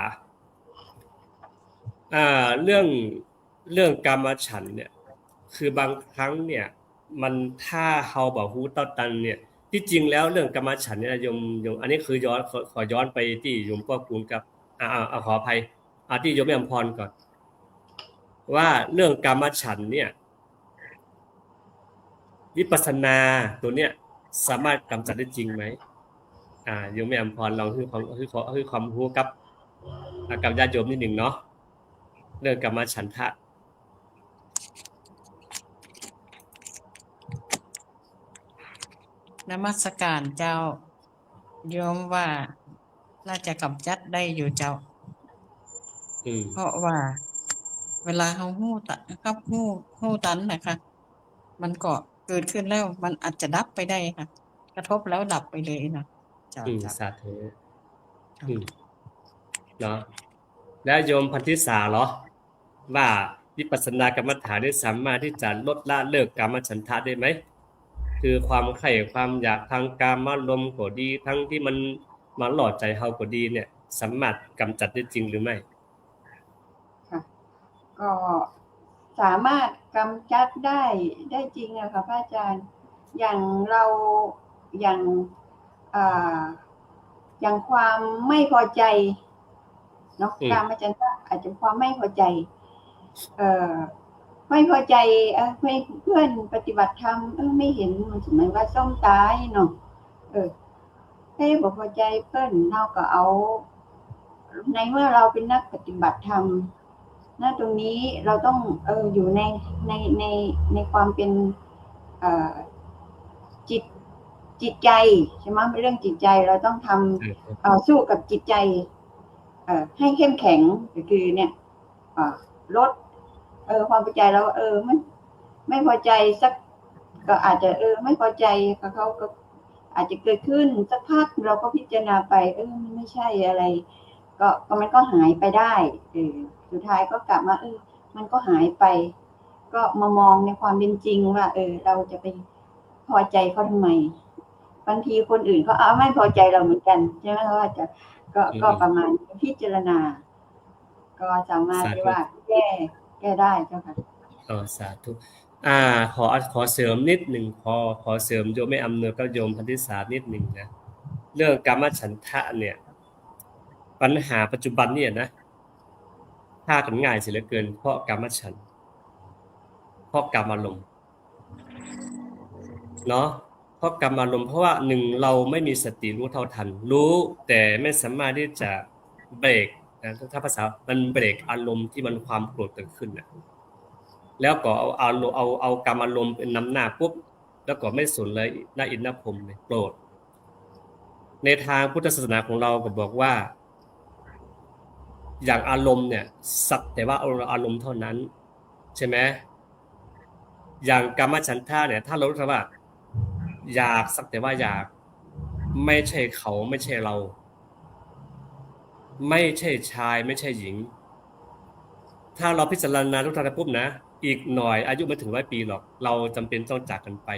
เรื่องกามฉันท์เนี่ยคือบางครั้งเนี่ยมันถ้าเฮาบ่ฮู้เต้าตันเนี่ยที่จริงแล้วเรื่องกามฉันท์เนี่ยโยมอันนี้คือขอย้อนไปที่โยมพ่อคูณกับขออภัยที่โยมแอมพรก่อนว่าเรื่องกามฉันท์เนี่ยวิปัสสนาตัวเนี้ยสามารถกำจัดได้จริงไหมโยมแอมพรลองให้ความรู้กับญาติโยมนิดหนึ่งเนาะเรื่องกามฉันทะนมัสการเจ้าโยมว่าน่าจะกำจัดได้อยู่เจ้าเพราะว่าเวลาเขาหู้ตันนะคะมันก็เกิดขึ้นแล้วมันอาจจะดับไปได้ค่ะกระทบแล้วดับไปเลยนะเจ้าสาธุเนาะแล้วโยมพันธิสาเหรอว่าวิปัสสนากรรมฐานได้สามารถที่จะลดละเลิกกามฉันทะได้ไหมคือความใคร่ความอยากทางกามารมณ์ก็ดีทั้งที่มันมาหลอดใจเฮาก็ดีเนี่ยสามารถกำจัดได้จริงหรือไม่ค่ะก็สามารถกำจัดได้จริงอะค่ะพระอาจารย์อย่างเราอย่างความไม่พอใจเนาะกามฉันทะอาจจะความไม่พอใจไม่พอใจไม่เพื่อนปฏิบัติธรรมไม่เห็นมันเหมือนว่าส้มตายเนาะบอกพอใจเพื่อนเราก็เอาในเมื่อเราเป็นนักปฏิบัติธรรมตรงนี้เราต้องอยู่ในความเป็นจิตใจใช่ไหมเป็นเรื่องจิตใจเราต้องทำสู้กับจิตใจให้เข้มแข็งก็คือเนี่ยลดความพอใจเรามันไม่พอใจสักก็อาจจะไม่พอใจเขาก็อาจจะเกิดขึ้นสักพักเราก็พิจารณาไปมันไม่ใช่อะไรก็มันก็หายไปได้สุดท้ายก็กลับมามันก็หายไปก็มามองในความเป็นจริงว่าเราจะไปพอใจเขาทำไมบางทีคนอื่นเขาไม่พอใจเราเหมือนกันใช่ไหมว่าจะก็ประมาณพิจารณาก็สามารถที่ว่าแก้ได้เจ้าค่ะสาธุขอเสริมนิดหนึ่งขอเสริมโยมไม่อำนวยกับโยมพันธิสานิดหนึ่งนะเรื่องกามฉันทะเนี่ยปัญหาปัจจุบันเนี่ยนะฆ่ากันง่ายเสียเหลือเกินเพราะกามฉันท์เพราะกามารมณ์เนาะเพราะกามารมณ์เพราะว่าหนึ่งเราไม่มีสติรู้เท่าทันรู้แต่ไม่สามารถที่จะเบรกนะถ้าภาษามันเบรกอารมณ์ที่มันความโกรธเกิดขึ้นนะแล้วก็เอากามารมณ์เป็นนำหน้าปุ๊บแล้วก็ไม่สนเลยหน้าอินหน้าพรหมเลยโกรธในทางพุทธศาสนาของเราก็บอกว่าอย่างอารมณ์เนี่ยสักแต่ว่าอารมณ์เท่านั้นใช่ไหมอย่างกามฉันทะเนี่ยถ้าเรารู้ว่าอยากสักแต่ว่าอยากไม่ใช่เขาไม่ใช่เราไม่ใช่ชายไม่ใช่หญิงถ้าเราพิจารณาทุกท่านปุ๊บนะอีกหน่อยอายุไม่ถึง100 ปีหรอกเราจำเป็นต้องจากกันไป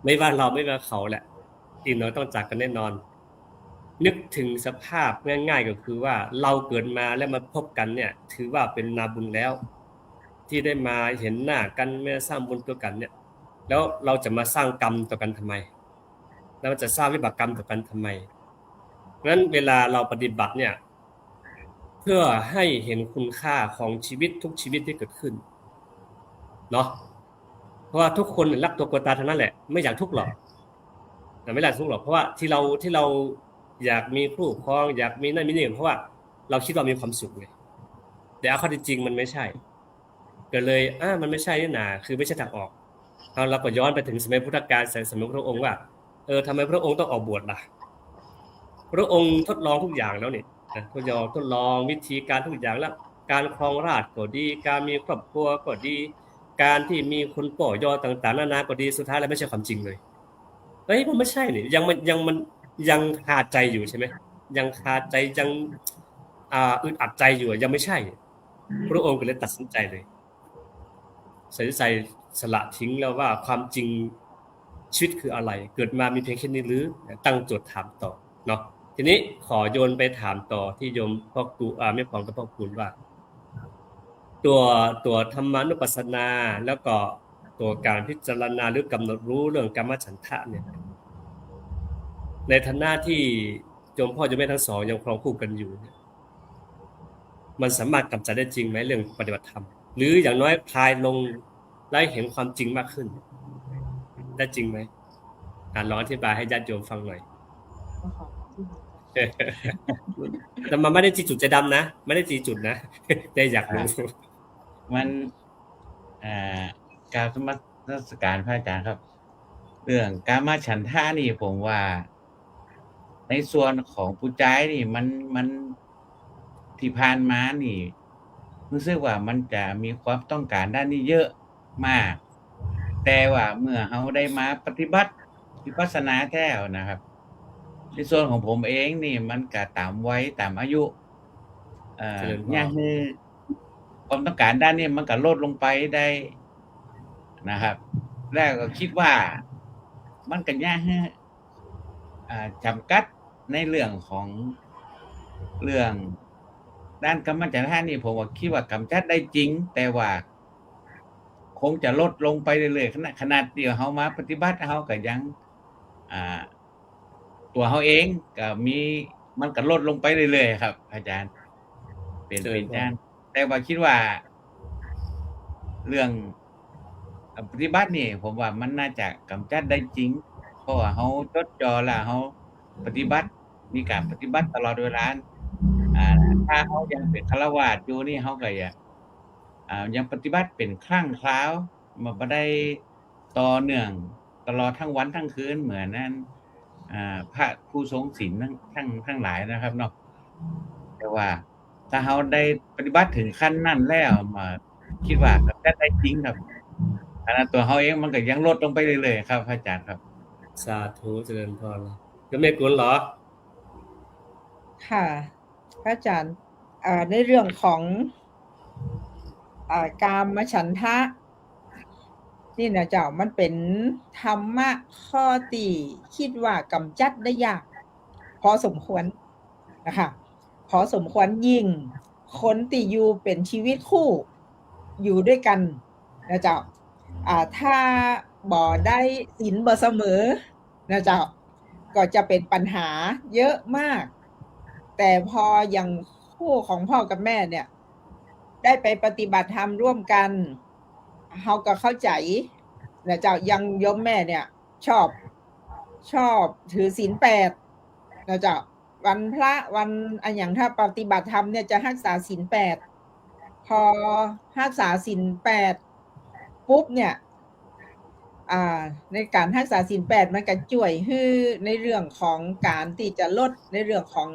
ไม่ว่าเราไม่ว่าเขาแหละอีกหน่อยต้องจากกันแน่นอนนึกถึงสภาพง่ายๆก็คือว่าเราเกิดมาแล้วมาพบกันเนี่ยถือว่าเป็นนาบุญแล้วที่ได้มาเห็นหน้ากันไม่สร้างบุญตัวกันเนี่ยแล้วเราจะมาสร้างกรรมต่อกันทำไมเราจะสร้างวิบากกรรมต่อกันทำไมเพราะฉะนั้นเวลาเราปฏิบัติเนี่ยเพื่อให้เห็นคุณค่าของชีวิตทุกชีวิตที่เกิดขึ้นเนาะเพราะว่าทุกคนรักตัวกลัวตายทั้งนั้นแหละไม่อยากทุกข์หรอกแต่ไม่อยากทุกข์หรอกเพราะว่าที่เราอยากมีคู่ครองอยากมีนั่นมีนี่เพราะว่าเราคิดว่ามีความสุขไงแต่เอาเข้าจริงมันไม่ใช่ก็เลยมันไม่ใช่นี่นาคือไม่ใช่ทางออกเราก็ย้อนไปถึงสมัยพุทธกาลสมัยพระองค์ว่าทำไมพระองค์ต้องออกบวชล่ะ พระองค์ทดลองทุกอย่างแล้วนี่นะทดลองวิธีการทุกอย่างแล้วการครองราชย์ก็ดีการมีครอบครัวก็ดีการที่มีคนป่อยอต่างๆนานาก็ดีสุดท้ายแล้วไม่ใช่ความจริงเลยเฮ้ยมันไม่ใช่นี่ยังคาใจอยู่ใช่ไหมยังคาใจยังอึดอัดใจอยู่ยังไม่ใช่พระองค์ก็เลยตัดสินใจเลยสละทิ้งแล้วว่าความจริงชีวิตคืออะไรเกิดมามีเพียงแค่นี้หรือตั้งโจทย์ถามต่อเนาะทีนี้ขอโยนไปถามต่อที่โยมพ่อครูไม่พร้อมกับพ่อครูว่าตัวธรรมานุปัสสนาแล้วก็ตัวการพิจารณาหรือกำหนดรู้เรื่องกรรมฉันทะเนี่ยในฐานะที่โยมพ่อโยมแม่ทั้งสองยังครองคู่กันอยู่เนี่ยมันสามารถกำจัดได้จริงไหมเรื่องปฏิบัติธรรมหรืออย่างน้อยคลายลงได้เห็นความจริงมากขึ้นได้จริงไหมลองอธิบายให้ญาติโยมฟังหน่อยแต่มันไม่ได้จีจุดใจดำนะไม่ได้จีจุดนะได้อยากรู้มันการสมัครการพระอาจารย์ครับเรื่องการมาฉันท่านี่ผมว่าในส่วนของผู้ใจนี่มันที่ผ่านมานี่รู้สึกว่ามันจะมีความต้องการด้านนี้เยอะมากแต่ว่าเมื่อเขาได้มาปฏิบัติวิปัสสนาแท้นะครับในส่วนของผมเองนี่มันก็ตามวัยตามอายุอย่างคือความต้องการด้านนี้มันก็ลดลงไปได้นะครับแล้วก็คิดว่ามันก็ยากให้จำกัดในเรื่องของเรื่องด้านกรรมฉันทะนี่ผมว่าคิดว่ากำจัดได้จริงแต่ว่าคงจะลดลงไปเรื่อยๆขนาดเดียวเขามาปฏิบัติเขาก็ยังตัวเขาเองก็มีมันก็ลดลงไปเรื่อยๆครับอาจารย์เป็นอาจารย์แต่ว่าคิดว่าเรื่องปฏิบัตินี่ผมว่ามันน่าจะกำจัดได้จริงเพราะว่าเขาจดจ่อแล้วเขาปฏิบัติมีการปฏิบัติตลอดเวลาถ้าเขายังเป็นฆราวาสอยู่นี่เขาก็ยังปฏิบัติเป็นครั้งคราวมาบ่ได้ต่อเนื่องตลอดทั้งวันทั้งคืนเหมือนนั้นพระผู้ทรงศีลทั้งหลายนะครับเนาะแต่ว่าถ้าเขาได้ปฏิบัติถึงขั้นนั้นแล้วมาคิดว่าจะได้จริงครับขณะตัวเขาเองมันก็ยังลดลงไปเรื่อยๆครับอาจารย์ครับสาธุเจริญพรก็ไม่กุลเหรอค่ะพระอาจารย์ในเรื่องของกามฉันทะนี่นะเจ้ามันเป็นธรรมะข้อที่คิดว่ากำจัดได้ยากพอสมควรนะคะพอสมควรยิ่งคนที่อยู่เป็นชีวิตคู่อยู่ด้วยกันนะเจ้าถ้าบ่ได้ศีลบ่เสมอนะเจ้าก็จะเป็นปัญหาเยอะมากแต่พออย่างคู่ของพ่อกับแม่เนี่ยได้ไปปฏิบัติธรรมร่วมกันเฮาก็เข้าใจนะเจ้ายังโยมแม่เนี่ยชอบถือศีล8นะเจ้าวันพระวันอย่างถ้าปฏิบัติธรรมเนี่ยจะรักษาศีล8พอรักษาศีล8ปุ๊บเนี่ยในการรักษาศีล8มันก็ช่วยให้ในเรื่องของการที่จะลดในเรื่องของ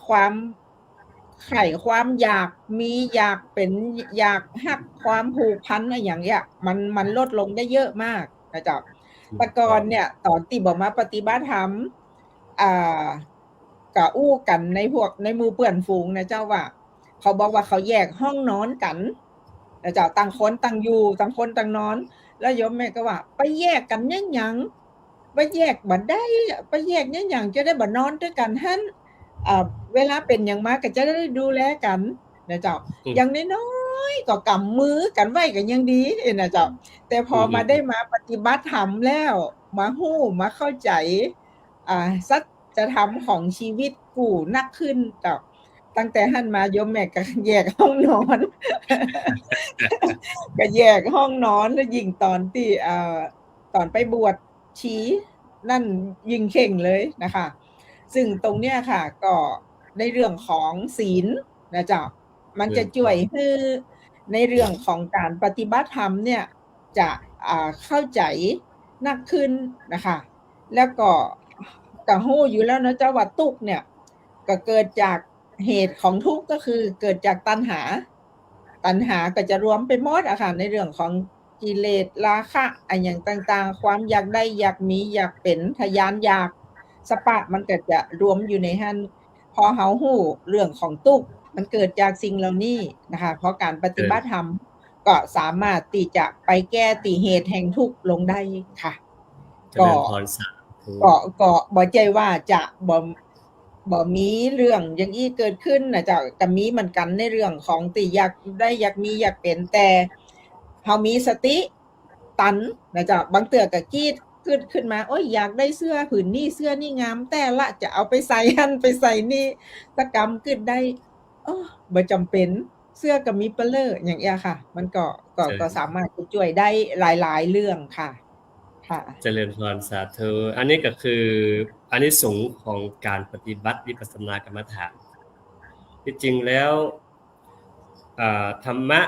ความไข่ความอยากมีอยากเป็นอยากฮักความผูกพันอะไรอย่างเงี้ยมันลดลงได้เยอะมากนะจ๊ะแต่ก่อนเนี่ยตอนที่บอกมาปฏิบัติธรรมกะอู้กันในพวกในหมู่เพื่อนฝูงนะเจ้าว่าเขาบอกว่าเขาแยกห้องนอนกันนะเจ้าต่างคนต่างอยู่ต่างคนต่างนอนแล้วโยมแม่ก็ว่าไปแยกกันยังไปแยกบ่ได้ไปแยกยังจะได้บ่นอนด้วยกันหั่นเวลาเป็นอย่างมากก็จะได้ดูแลกันนะเจ้าอย่างน้อยๆก็กำมือกันไว้ก็ยังดีนะเจ้าแต่พอมาได้มาปฏิบัติธรรมแล้วมาฮู้มาเข้าใจสัจธรรมของชีวิตกูนักขึ้นเจ้าตั้งแต่หั่นมาโยมแม่ก็แยกห้องนอนก็แยกห้องนอนแล้วยิ่งตอนที่ตอนไปบวชชีนั่นยิ่งเข่งเลยนะคะซึ่งตรงเนี้ยค่ะก็ในเรื่องของศีลนะจ๊ะมันจะช่วยให้ในเรื่องของการปฏิบัติธรรมเนี่ยจะเข้าใจนักขึ้นนะคะแล้วก็ ก็ฮู้อยู่แล้วนะเจ้าว่าทุกข์เนี่ยก็เกิดจากเหตุของทุกข์ก็คือเกิดจากตัณหาก็จะรวมไปหมดอะค่ะในเรื่องของกิเลสราคะอันอย่างต่างๆความอยากได้อยากมีอยากเป็นทยานอยากสปะมันก็จะรวมอยู่ในหันพอเฮาฮู้เรื่องของทุกข์มันเกิดจากสิ่งเหล่านี้นะคะเพราะการปฏิบัติธรรมก็สามารถที่จะไปแก้ติเหตุแห่งทุกข์ลงได้ค่ะ เจริญพรสาธุ ก็บ่ใจว่าจะบ่มีเรื่องอย่างนี้เกิดขึ้นนะเจ้าก็มีเหมือนกันในเรื่องของที่อยากได้อยากมีอยากเป็นแต่เฮามีสติตันนะเจ้าบางเทื่อก็คิดขึ้นมาโอ๊ยอยากได้เสื้อผืนนี้เสื้อนี่งามแต่ละจะเอาไปใส่หั่นไปใส่นี่ตะกำขึ้นได้บ่จำเป็นเสื้อก็มีเปเลออย่างเงี้ยค่ะ มันก็สามารถจะช่วยได้หลายๆเรื่องค่ะเจริญพรสาธุอันนี้ก็คืออานิสงส์ของการปฏิบัติวิปัสสนากรรมฐานที่จริงแล้วธรรมะ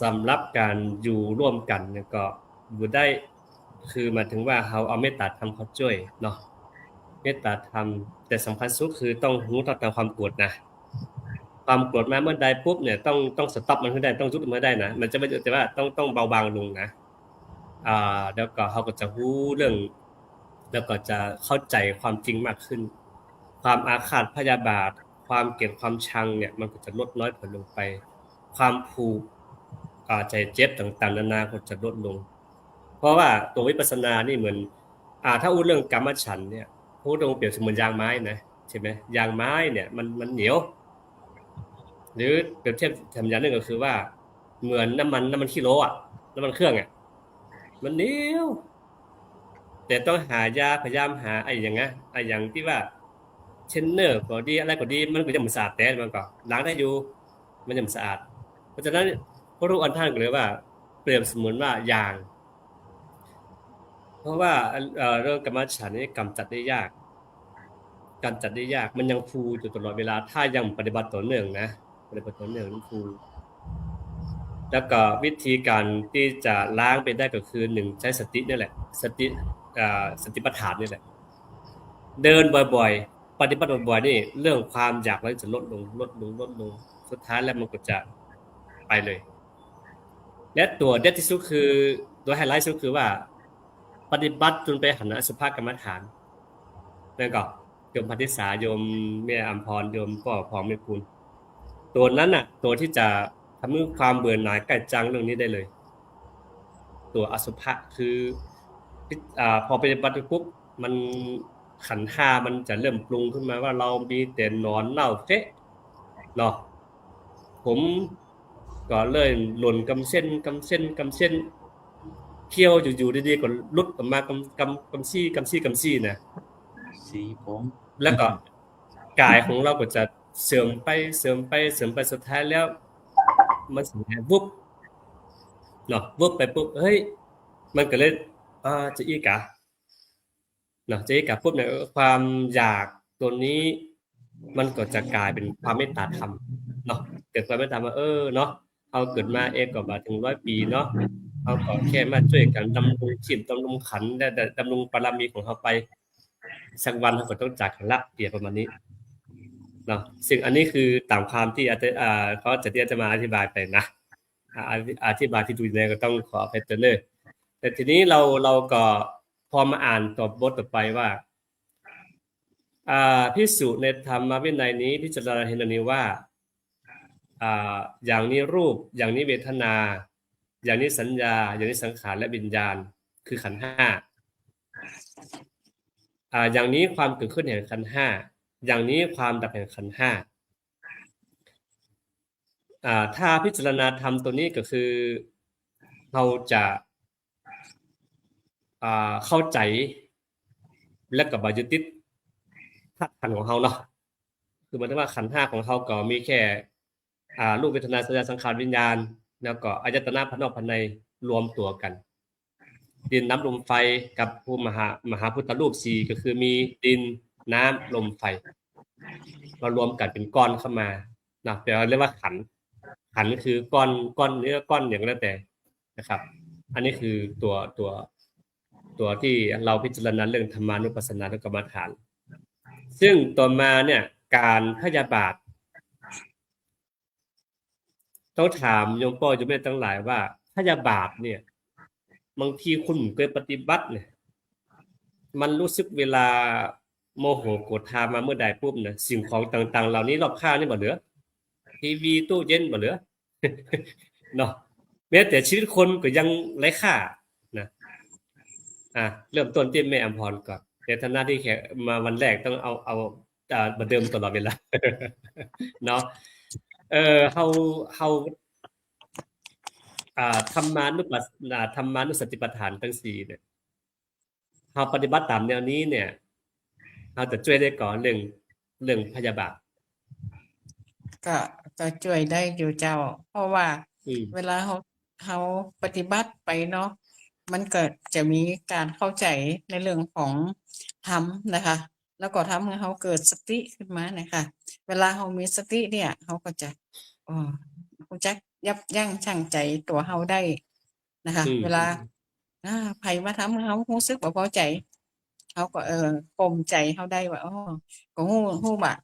สำหรับการอยู่ร่วมกันเนี่ยก็อยู่ได้คือหมายถึงว่าเราเอาเมตตาธรรมเข้าช่วยเนาะเมตตาธรรมแต่สำคัญสุดคือต้องรู้ทันความโกรธนะความโกรธมาเมื่อใดปุ๊บเนี่ยต้องสต็อปมันให้ได้ต้องหยุดมันได้นะมันจะไม่แต่ว่าต้องเบาบางลงนะแล้วก็เขาก็จะรู้เรื่องแล้วก็จะเข้าใจความจริงมากขึ้นความอาฆาตพยาบาทความเกลียดความชังเนี่ยมันก็จะลดน้อยถอยลงไปความผูกใจเจ็บต่างๆนานาก็จะลดลงเพราะว่าตัววิปัสสนานี่เหมือนถ้าพูดเรื่องกรรมฉันท์เนี่ยพูดตรงเปรียบเสมือนยางไม้นะใช่ไหมยางไม้เนี่ยมันเหนียวหรือเปรียบเทียบทำอย่างนึงก็คือว่าเหมือนน้ำมันกิโลน้ำมันเครื่องมันเหนียวแต่ต้องหายาพยายามหาอย่างที่ว่าเชนเนอร์ก็ดีอะไรก็ดีมันก็จะสะอาดแต่มันก็ล้างได้อยู่มันจะสะอาดเพราะฉะนั้นพระรูปอันท่านก็เลยว่าเปรียบเสมือนว่ายางเพราะว่าเรื่องกรรมฉันท์นี่กำจัดได้ยากมันยังฟูอยู่ตลอดเวลาถ้ายังปฏิบัติต่อเนื่องนะปฏิบัติต่อเนื่องมันฟูแล้วก็วิธีการที่จะล้างไปได้ก็คือ1ใช้สตินี่แหละสติปัฏฐานนี่แหละเดินบ่อยๆปฏิบัติบ่อยๆนี่เรื่องความอยากมันจะลดลงสุดท้ายแล้วมันก็จะไปเลยและตัวเด็ดที่สุดคือตัวไฮไลท์สุดคือว่าปฏิบัติจนไปหันอสุภกรรมฐานนั่นก็โยมพันธิสาโยมแม่อัมพรโยมพ่อพองไม่คุณตัวนั้นน่ะตัวที่จะทำให้ความเบื่อหน่ายใกล้จังเรื่องนี้ได้เลยตัวอสุภะคือพอไปปฏิบัติปุ๊บมันขันธ์ห้ามันจะเริ่มปรุงขึ้นมาว่าเรามีแต่นอนเน่าเฟะเนาะผมก็เลยหล่นกำเส้นเคี้ยวอยู่ๆดีๆก็ลุดออกมากำซี่นะสีผม แล้วก็กายของเราก็จะเสื่อมไปสุดท้ายแล้วมันสิวุบเนาะวุบไปปุ๊บเฮ้ยมันก็เลยจะอีกะเนาะจะอีกะปุ๊บเนี่ยความอยากตัวนี้มันก็จะกลายเป็นความเมตตาธรรมเนาะเกิดความเมตตาเนาะเอาเกิดมาก็มาถึง100 ปีเนาะเอาก็แค่มาช่วยกันดำรงชีพดำรงขันธ์และดำรงบารมีของเขาไปสักวันเขาก็ต้องจากกันละเปรียบประมาณนี้เนาะซึ่งอันนี้คือตามความที่เขาจะมาอธิบายไปนะอธิบายที่ดูในก็ต้องขออภัยเลยแต่ทีนี้เราก็พอมาอ่านต่อบทต่อไปว่าภิกษุในธรรมวินัยนี้พิจารณาเห็นอันนี้ว่าอย่างนี้รูปอย่างนี้เวทนาอย่างนี้สัญญาอย่างนี้สังขารและวิญญาณคือขันธ์ห้าอย่างนี้ความเกิดขึ้นแห่งขันธ์ห้าอย่างนี้ความดับแห่งขันธ์ห้าถ้าพิจารณาธรรมตัวนี้ก็คือเราจะเข้าใจและกับบายุติธาตุขันธ์ของเราเนาะคือหมายถึงว่าขันธ์ห้าของเราก็มีแค่รูปเวทนาสัญญาสังขารวิญญาณแล้วก็อายตนะภายนอกภายในรวมตัวกันดินน้ำลมไฟกับผู้มหาพุทธรูป4ก็คือมีดินน้ำลมไฟมารวมกันเป็นก้อนเข้ามานะแปลว่าเรียกว่าขันธ์คือก้อนเนื้อก้อนอย่างนั้นแต่นะครับอันนี้คือตัว ตัวที่เราพิจารณาเรื่องธรรมานุปัสสนานุกรรมฐาน ซึ่งต่อมาเนี่ยการพยาบาทต้องถามโยมพ่อโยมแม่ทั้งหลายว่าพยาบาทเนี่ยบางทีคุณเคยปฏิบัติเนี่ยมันรู้สึกเวลาโมโหโกรธามาเมื่อใดปุ๊บเนี่ยสิ่งของต่างๆเหล่านี้รอบข้างนี่บ่เหลือทีวีตู้เย็นบ่เหลือ เนาะแม้แต่ชีวิตคนก็ยังไร้ค่านะเริ่มต้นที่แม่อำพรก่อนในฐานะที่แขกมาวันแรกต้องเอาเหมือนเดิมตลอดเวลา เนาะเฮาธรรมานุปัสสนาธรรมานุสติปัฏฐานทั้ง4เนี่ยเฮาปฏิบัติตามแนวนี้เนี่ยเฮาจะช่วยได้ก่อนเรื่องพยาบาท ก็ก็ช่วยได้อยู่เจ้า เพราะว่า เวลาเขาปฏิบัติไปเนาะมันเกิดจะมีการเข้าใจในเรื่องของธรรมนะคะ แล้วก็ทำให้เขาเกิดสติขึ้นมานะคะ เวลาเขามีสติเนี่ยเขาก็จะรู้จักยับยั้งชั่งใจตัวเขาได้นะคะ เวลาไผมาทำให้เขารู้สึกบ่พอใจเขาก็กลมใจเขาได้ว่าก็ฮู้ว่า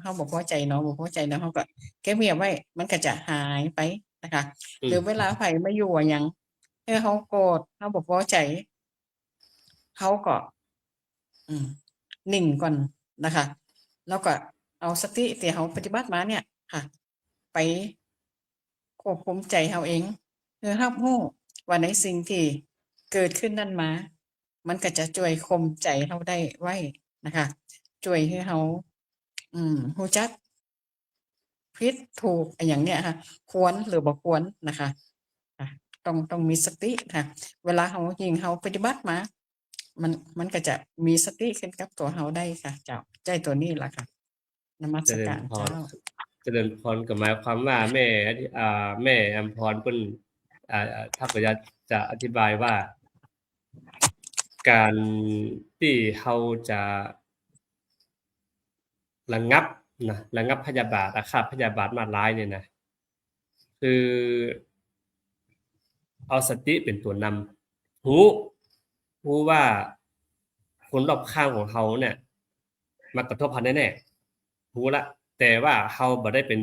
เขาบ่พอใจเนาะบ่พอใจแล้วเขาก็เก็บเงียบไว้มันก็จะหายไปนะคะ หรือเวลาไผมาอยู่หยังเขาโกรธเขาบ่พอใจเขาก็นิ่งก่อนนะคะ แล้วก็เอาสติที่เขาปฏิบัติมาเนี่ยค่ะ ไปควบคุมใจเขาเองรับรู้ว่าในสิ่งที่เกิดขึ้นนั่นมามันก็จะช่วยข่มใจเขาได้ไว้นะคะช่วยให้เขารู้จักผิดถูกอย่างเนี้ยค่ะควรหรือบ่ควรนะคะต้องมีสติค่ะเวลาเขายิงเขาปฏิบัติมามันก็จะมีสติขึ้นกับตัวเขาได้ค่ะเจ้าใจตัวนี้ล่ะค่ะนมัสการเจ้าเจริญพรก็หมายความว่าแม่อำพรเพิ่นถ้าก็จะอธิบายว่าการที่เขาจะระงับพยาบาทอาฆาตพยาบาทมาร้ายเนี่ยนะคือเอาสติเป็นตัวนำรู้ว่าคนรอบข้างของเขาเนี่ยมากระทบพันแน่ๆรู้ละแต่ว่าเขาบ่ได้เป็น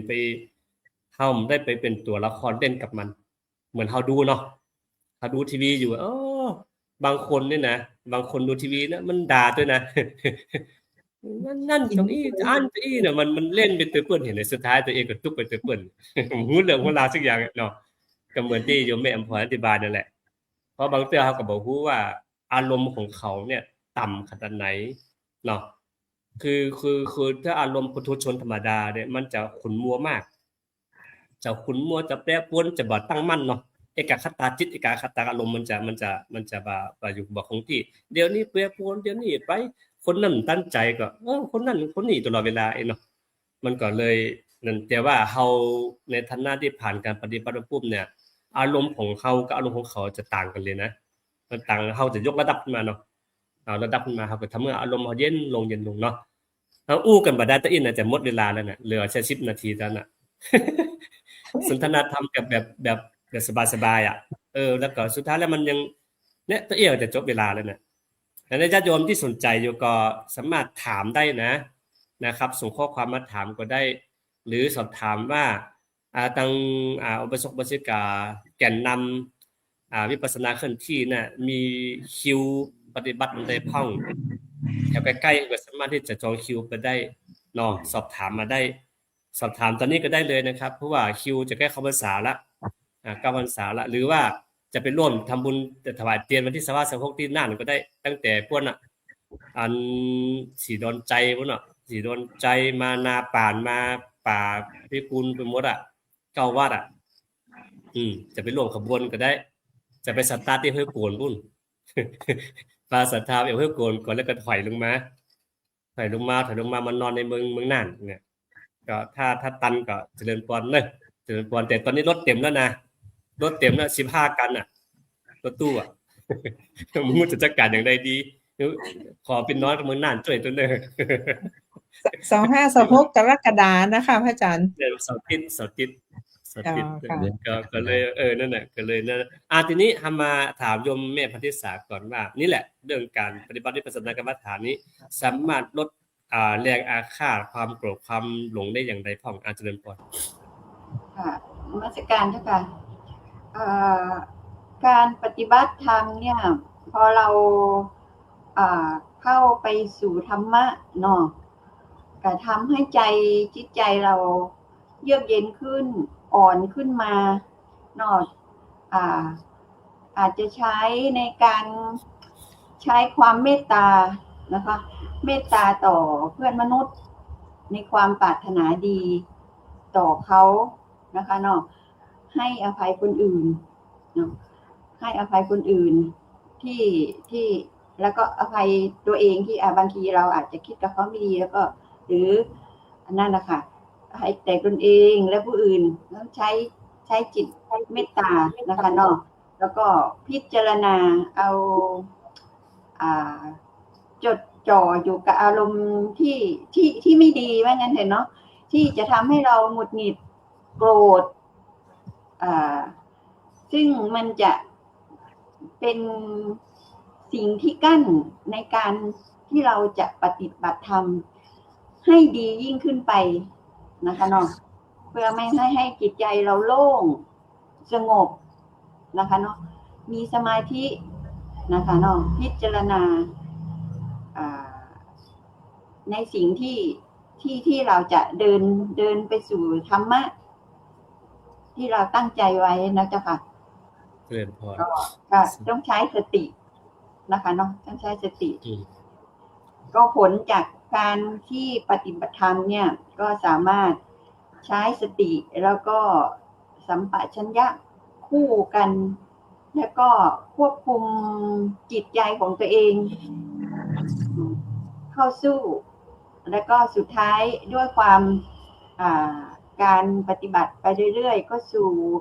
ตัวละครเล่นกับมันเหมือนเขาดูเนาะเขาดูทีวีอยู่บางคนเนี่ยนะบางคนดูทีวีนะมันด่าด้วยนะ นั่นตรงนี้อันนี้เนี่ยมันเล่นเป็นตัวเปิ้นเห็นในสุดท้ายตัวเองก็ทุกไปตัวเปิ้นหูเรื่องเวลาสักอย่างเนาะก็เหมือนที่โยมแม่อำพรอธิบายนั่นแหละเพราะบางเทื่อเขาก็บ่ฮู้ว่าอารมณ์ของเขาเนี่ยต่ำขนาดไหนเนาะคือถ้าอารมณ์ปุถุชนธรรมดาเนี่ยมันจะขุ่นมัวมากจะขุ่นมัวจะแปรปรวนจะบ่ตั้งมั่นเนาะเอกคตาจิตเอกคตาอารมณ์มันจะบ่อยู่บ่คงที่เดี๋ยวนี้แปรปรวนเดี๋ยวนี้ไปคนนั้นตั้งใจก็คนนั้นคนนี้ตลอดเวลาเนาะมันก็เลยนั่นแต่ว่าเฮาในฐานะที่ผ่านการปฏิบัติปุ๊บเนี่ยอารมณ์ของเฮากับอารมณ์ของเขาจะต่างกันเลยนะมันต่างเฮาจะยกระดับขึ้นมาเนาะเอาระดับขึ้นมาเฮาก็ทำให้อารมณ์เฮาเย็นลงเนาะเฮาอู้กันบ่ได้ตะอินน่ะจะหมดเวลาแล้วน่ะเหลือแค่10นาทีเท่านั้นน่ะ สนทนาธรรมแบบสบายๆอ่ะแล้วก็สุดท้ายแล้วมันยังเนี่ยตะเอียวจะจบเวลาแล้วน่ะและญาติโยมที่สนใจอยู่ก็สามารถถามได้นะครับส่งข้อความมาถามก็ได้หรือสอบถามว่าทางอุปสมบทกาแก่นนำวิปัสสนาเคลื่อนที่น่ะมีคิวปฏิบัติในห้องแถวใกล้ๆก็สามารถที่จะจองคิวไปได้เนาะสอบถามมาได้สอบถามตอนนี้ก็ได้เลยนะครับเพราะว่าคิวจะใกล้เข้าพรรษาละ9พรรษาละหรือว่าจะไปร่วมทำบุญถวายเตียนวันที่25-26ที่น่านก็ได้ตั้งแต่พวกน่ะอันสีดอนใจพวกน่ะสีดอนใจมานาป่านมาป่าพิกุลไปหมด9วัดจะไปร่วมขบวนก็ได้จะไปสตาร์ทที่ห้วยโกนพุ่นปาศรัทธาไปห้วยโกนก่อนแล้วก็ถอยลงมามานอนในเมืองน่านเนี่ยก็ถ้าตันก็เจริญพรเลยเจริญพรแต่ตอนนี้รถเต็มแล้วนะรถเต็มแล้ว15กันรถตู้มึงจะจัดการอย่างใดดีขอเป็นน้อยกับเมืองน่านช่วยตัวเด้อ 25-26 กรกฎาคมนะคะพระอาจารย์เสาร์อาทิตย์ สถิต ค่ะ ก็เลยนั่นแหละก็เลยนั่นทีนี้ทำมาถามโยมแม่พันธิสาก่อนว่านี่แหละเรื่องการปฏิบัติวิปัสสนากรรมฐานนี้สามารถลดแรงอาฆาตความโกรธความหลงได้อย่างไรพ่องเจริญพรค่ะนมัสการเจ้าค่ะการปฏิบัติธรรมเนี่ยพอเราเข้าไปสู่ธรรมะเนาะก็ทำให้ใจจิตใจเราเยือกเย็นขึ้นอ่อนขึ้นมาเนาะอาจจะใช้ในการใช้ความเมตตานะคะเมตตาต่อเพื่อนมนุษย์ในความปรารถนาดีต่อเขานะคะเนาะให้อภัยคนอื่นเนาะให้อภัยคนอื่นที่แล้วก็อภัยตัวเองที่บางทีเราอาจจะคิดกับเขาไม่ดีแล้วก็หรือนั่นนะคะให้แต่ตนเองและผู้อื่นแล้วใช้จิตเมตตานะคะเนาะแล้วก็พิจารณาเอาจดจ่ออยู่กับอารมณ์ที่ไม่ดีว่างั้นเถอะเนาะที่จะทำให้เราหงุดหงิดโกรธซึ่งมันจะเป็นสิ่งที่กั้นในการที่เราจะปฏิบัติธรรมให้ดียิ่งขึ้นไปนะคะเนาะเพื่อไม่ให้จิตใจเราโล่งสงบนะคะเนาะมีสมาธินะคะเนาะพิจารณาในสิ่งที่เราจะเดินไปสู่ธรรมะที่เราตั้งใจไว้นะเจ้าค่ะเจริญพรก็ต้องใช้สตินะคะเนาะต้องใช้สติก็ผลจากการที่ปฏิบัติธรรมเนี่ยก็สามารถใช้สติแล้วก็สัมปชัญญะคู่กันแล้วก็ควบคุมจิตใจของตัวเองเข้าสู้แล้วก็สุดท้ายด้วยความการปฏิบัติไปเรื่อยๆก็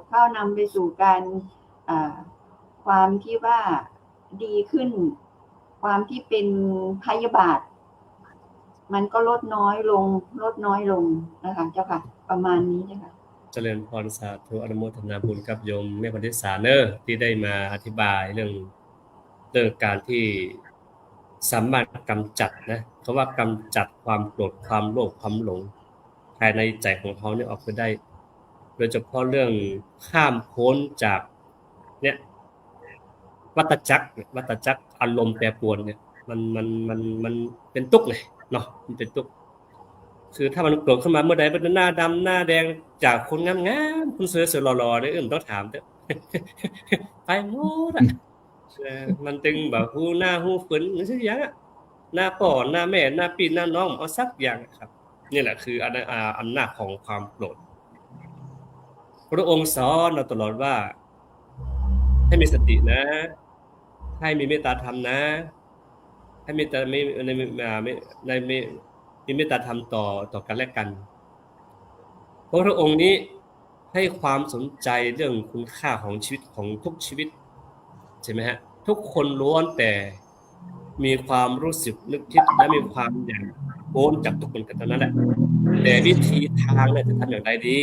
เข้านำไปสู่การความที่ว่าดีขึ้นความที่เป็นพยาบาทมันก็ลดน้อยลงนะคะเจ้าค่ะประมาณนี้เจ้าค่ะเจริญพรสาธุอนุโมทนาบุญกับโยมแม่พันธิสาที่ได้มาอธิบายเรื่องการที่สามารถกำจัดนะคำว่ากำจัดความโกรธความโลภความหลงภายในใจของเขาเนี่ยออกไปได้โดยเฉพาะเรื่องข้ามพ้นจากเนี่ยวัฏจักรอารมณ์แปรปรวนเนี่ยมันเป็นทุกข์เลยเนาะมันเป็นทุกข์คือถ้ามันโกรธขึ้นมาเมื่อใดเป็นหน้าดำหน้าแดงจากคนงามๆคุณสวยๆหล่อๆเนี่ยต้องถามเด้อไปหมดอ่ะมันตึงแบบหูหน้าหูฝนหรือสักอย่างหน้าพ่อหน้าแม่หน้าพี่หน้าน้องเอาสักอย่างครับนี่แหละคืออำนาจของความโกรธพระองค์สอนเราตลอดว่าให้มีสตินะให้มีเมตตาธรรมนะให้มีเมตตาธรรมต่อกันและกันเพราะพระองค์นี้ให้ความสนใจเรื่องคุณค่าของชีวิตของทุกชีวิตใช่ไหมฮะทุกคนล้วนแต่มีความรู้สึกนึกคิดและมีความอยากโอนจากทุกคนกันเท่านั้นแหละแต่วิธีทางเนี่ยจะทำอย่างไรดี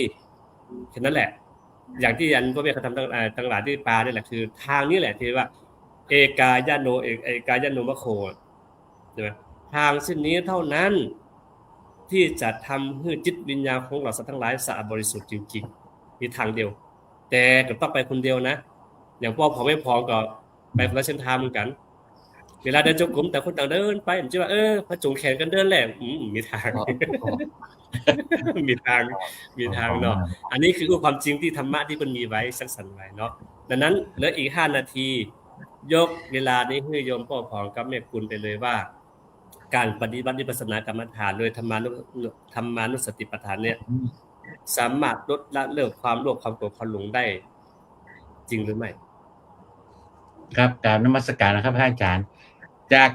แค่นั้นแหละอย่างที่ยันพ่อแม่เขาทำทั้งหลายที่ปานี่แหละคือทางนี้แหละที่ว่าเอกายโนมะโคใช่ไหมทางเส้นนี้เท่านั้นที่จะทำให้จิตวิญญาณของเราสัตว์ทั้งหลายสะอาดบริสุทธิ์จริงๆมีทางเดียวแต่ก็ต้องไปคนเดียวนะอย่างพ่อพอไม่พอก็ไปคนละเส้นทางเหมือนกันเวลาเดินจงกรมแต่คนต่างเดินไปผมจะว่าพระจงแขนกันเดินแหละมีทาง มีทางเนาะอันนี้คือความจริงที่ธรรมะที่มันมีไว้สักสันไว้เนาะดังนั้นเหลืออีก5นาทียกเวลานี้ให้โยมพ่อของกับแม่คุณไปเลยว่าการปฏิบัติวิปัสสนากรรมฐานโดยธรรมานุสติปัฏฐานเนี่ยสามารถลดละเลิกความโลภความโกรธความหลงได้จริงหรือไม่ครับกราบนมัสการนะครับพระอาจารย์จาก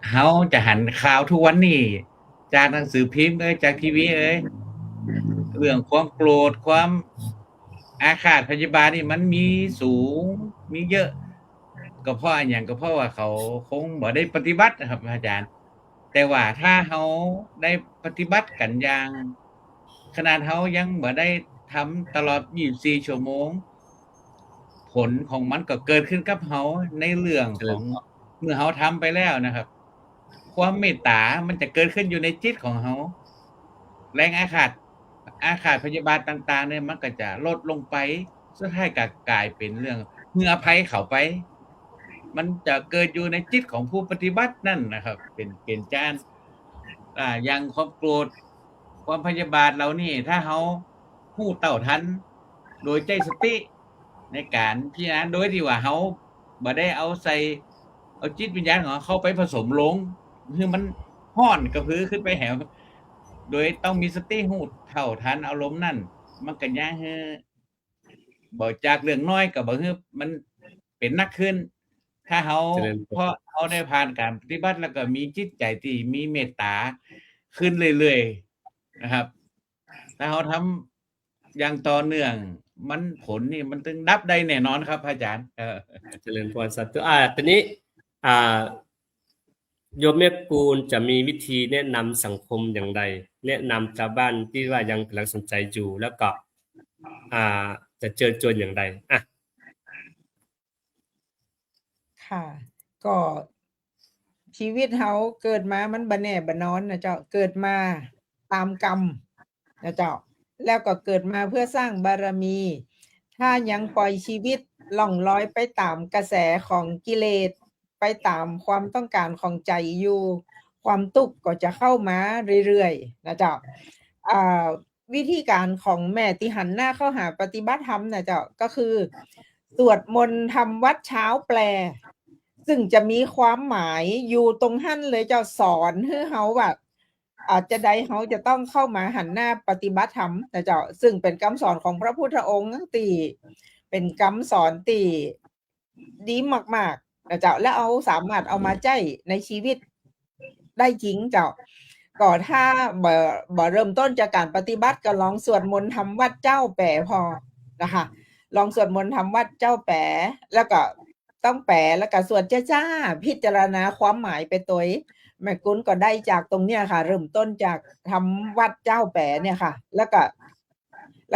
เฮาจะหันข่าวทุกวันนี้จากหนังสือพิมพ์จากทีวีเรื่องความโกรธความอาฆาตพยาบาทนี่มันมีสูงมีเยอะก็เพราะอย่างก็เพราะว่าเขาคงบ่ได้ปฏิบัตินะครับอาจารย์แต่ว่าถ้าเฮาได้ปฏิบัติกันอย่างขนาดเฮายังบ่ได้ ทำตลอด24ชั่วโมงผลของมันก็เกิดขึ้นกับเฮาในเรื่องของเมื่อเฮาทำไปแล้วนะครับ ความเมตตามันจะเกิดขึ้นอยู่ในจิตของเฮาแรงอาฆาตพยาบาทต่างๆเนี่ยมันก็จะลดลงไปสุดท้ายก็กลายเป็นเรื่องเมื่ออภัยเขาไป มันจะเกิดอยู่ในจิตของผู้ปฏิบัตินั่นนะครับ เป็นเกณฑ์จานอย่างความโกรธความพยาบาทเรานี่ถ้าเฮาฮู้เต่าทัน โดยใจสติในการพิจารณาโดยที่ว่าเฮาบ่ได้เอาใส่เอาจิตวิญญาณของเขาเข้าไปผสมลงคือมันฮ้อนกระพือขึ้นไปแหวโดยต้องมีสติฮู้เท่าทันอารมณ์นั่นมันก็ย่าให้บ่จากเรื่องน้อยก็บ่ให้มันเป็นหนักขึ้น ถ้าเฮาเพราะเฮาได้ผ่านการปฏิบัติแล้วก็มีจิตใจที่มีเมตตาขึ้นเรื่อยๆนะครับ ถ้าเฮาทำอย่างต่อเนื่องมันผลนี่มันถึงดับได้แน่นอนครับอาจารย์เจริญพรสาธุตอนนี้โยมแม่กูลจะมีวิธีแนะนำสังคมอย่างไรแนะนำชาวบ้านที่ว่ายังกำลังสนใจอยู่แล้วก็จะเชิญชวนอย่างไรค่ะ ก็ชีวิตเฮาเกิดมามันบ่แน่บ่นอนนะเจ้าเกิดมาตามกรรมนะเจ้าแล้วก็เกิดมาเพื่อสร้างบารมี ถ้ายังปล่อยชีวิตล่องลอยไปตามกระแสของกิเลสไปตามความต้องการของใจอยู่ความทุกข์ก็จะเข้ามาเรื่อยๆนะเจ้าวิธีการของแม่ที่หันหน้าเข้าหาปฏิบัติธรรมนะเจ้าก็คือสวดมนต์ทำวัดเช้าแปลซึ่งจะมีความหมายอยู่ตรงหั่นเลยเจ้าสอนให้เฮาแบบอาจจะได้เฮาจะต้องเข้ามาหันหน้าปฏิบัติธรรมนะเจ้าซึ่งเป็นคำสอนของพระพุทธองค์ตีเป็นคำสอนตีดีมากๆนะเจ้าและเอาสามารถเอามาใช้ในชีวิตได้จริงเจ้าก็ถ้าบ่เริ่มต้นจากการปฏิบัติก็ลองสวดมนต์ทำวัดเจ้าแปะพอนะคะลองสวดมนต์ทำวัดเจ้าแปะแล้วก็ต้องแปลแล้วก็สวดจ้าพิจารณาความหมายไปตัวแม่กุลก็ได้จากตรงเนี้ยค่ะเริ่มต้นจากทำวัดเจ้าแปะเนี่ยค่ะแล้ว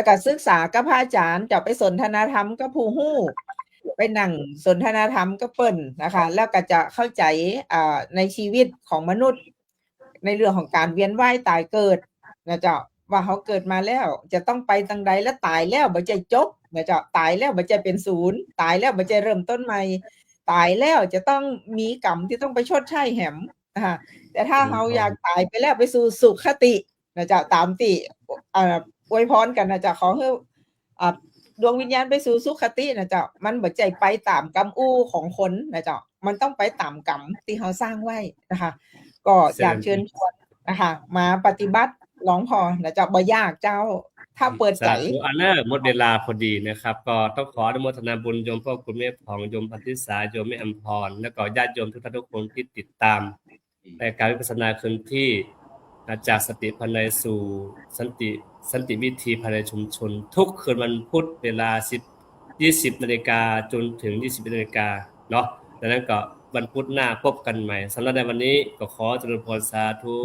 ก็ศึกษากับพระอาจารย์จะไปสนทนาธรรมกับผู้ฮู้ไปนั่งสนทนาธรรมก็เปิ้นนะคะแล้วก็จะเข้าใจในชีวิตของมนุษย์ในเรื่องของการเวียนว่ายตายเกิดนะเจ้าว่าเขาเกิดมาแล้วจะต้องไปทางใดและตายแล้วบ่จะจบนะเจ้าตายแล้วบ่จะเป็นศูนย์ตายแล้วบ่จะเริ่มต้นใหม่ตายแล้วจะต้องมีกรรมที่ต้องไปชดใช้แหมนะคะแต่ถ้าเขาอยากตายไปแล้วไปสู่สุขตินะเจ้าตามที่อวยพรกันนะเจ้าขอให้ดวงวิญญาณไปสู่สุขตินะเจ้ามันบ่ใจไปตามกรรมของคนนะเจ้ามันต้องไปตามกรรมที่เขาสร้างไว้นะคะก็อยากเชิญชวนนะคะมาปฏิบัติหลวงพ่อนะเจ้าบ่ยากเจ้าถ้าเปิดใจหมดเวลาพอดีนะครับก็ต้องขออนุโมทนาบุญโยมพ่อคุณแม่ของโยมพันธิสาโยมแม่อำพรแล้วก็ญาติโยมทุกท่านทุกคนที่ติดตามในการวิปัสสนาคืนที่จากสติภายในสู่สันติวิธีภายในชุมชนทุกคืนวันพุธเวลา20 นาฬิกาจนถึง21 นาฬิกาเนาะดังนั้นก็วันพุธหน้าพบกันใหม่สำหรับในวันนี้ก็ขอเจริญพรสาธุ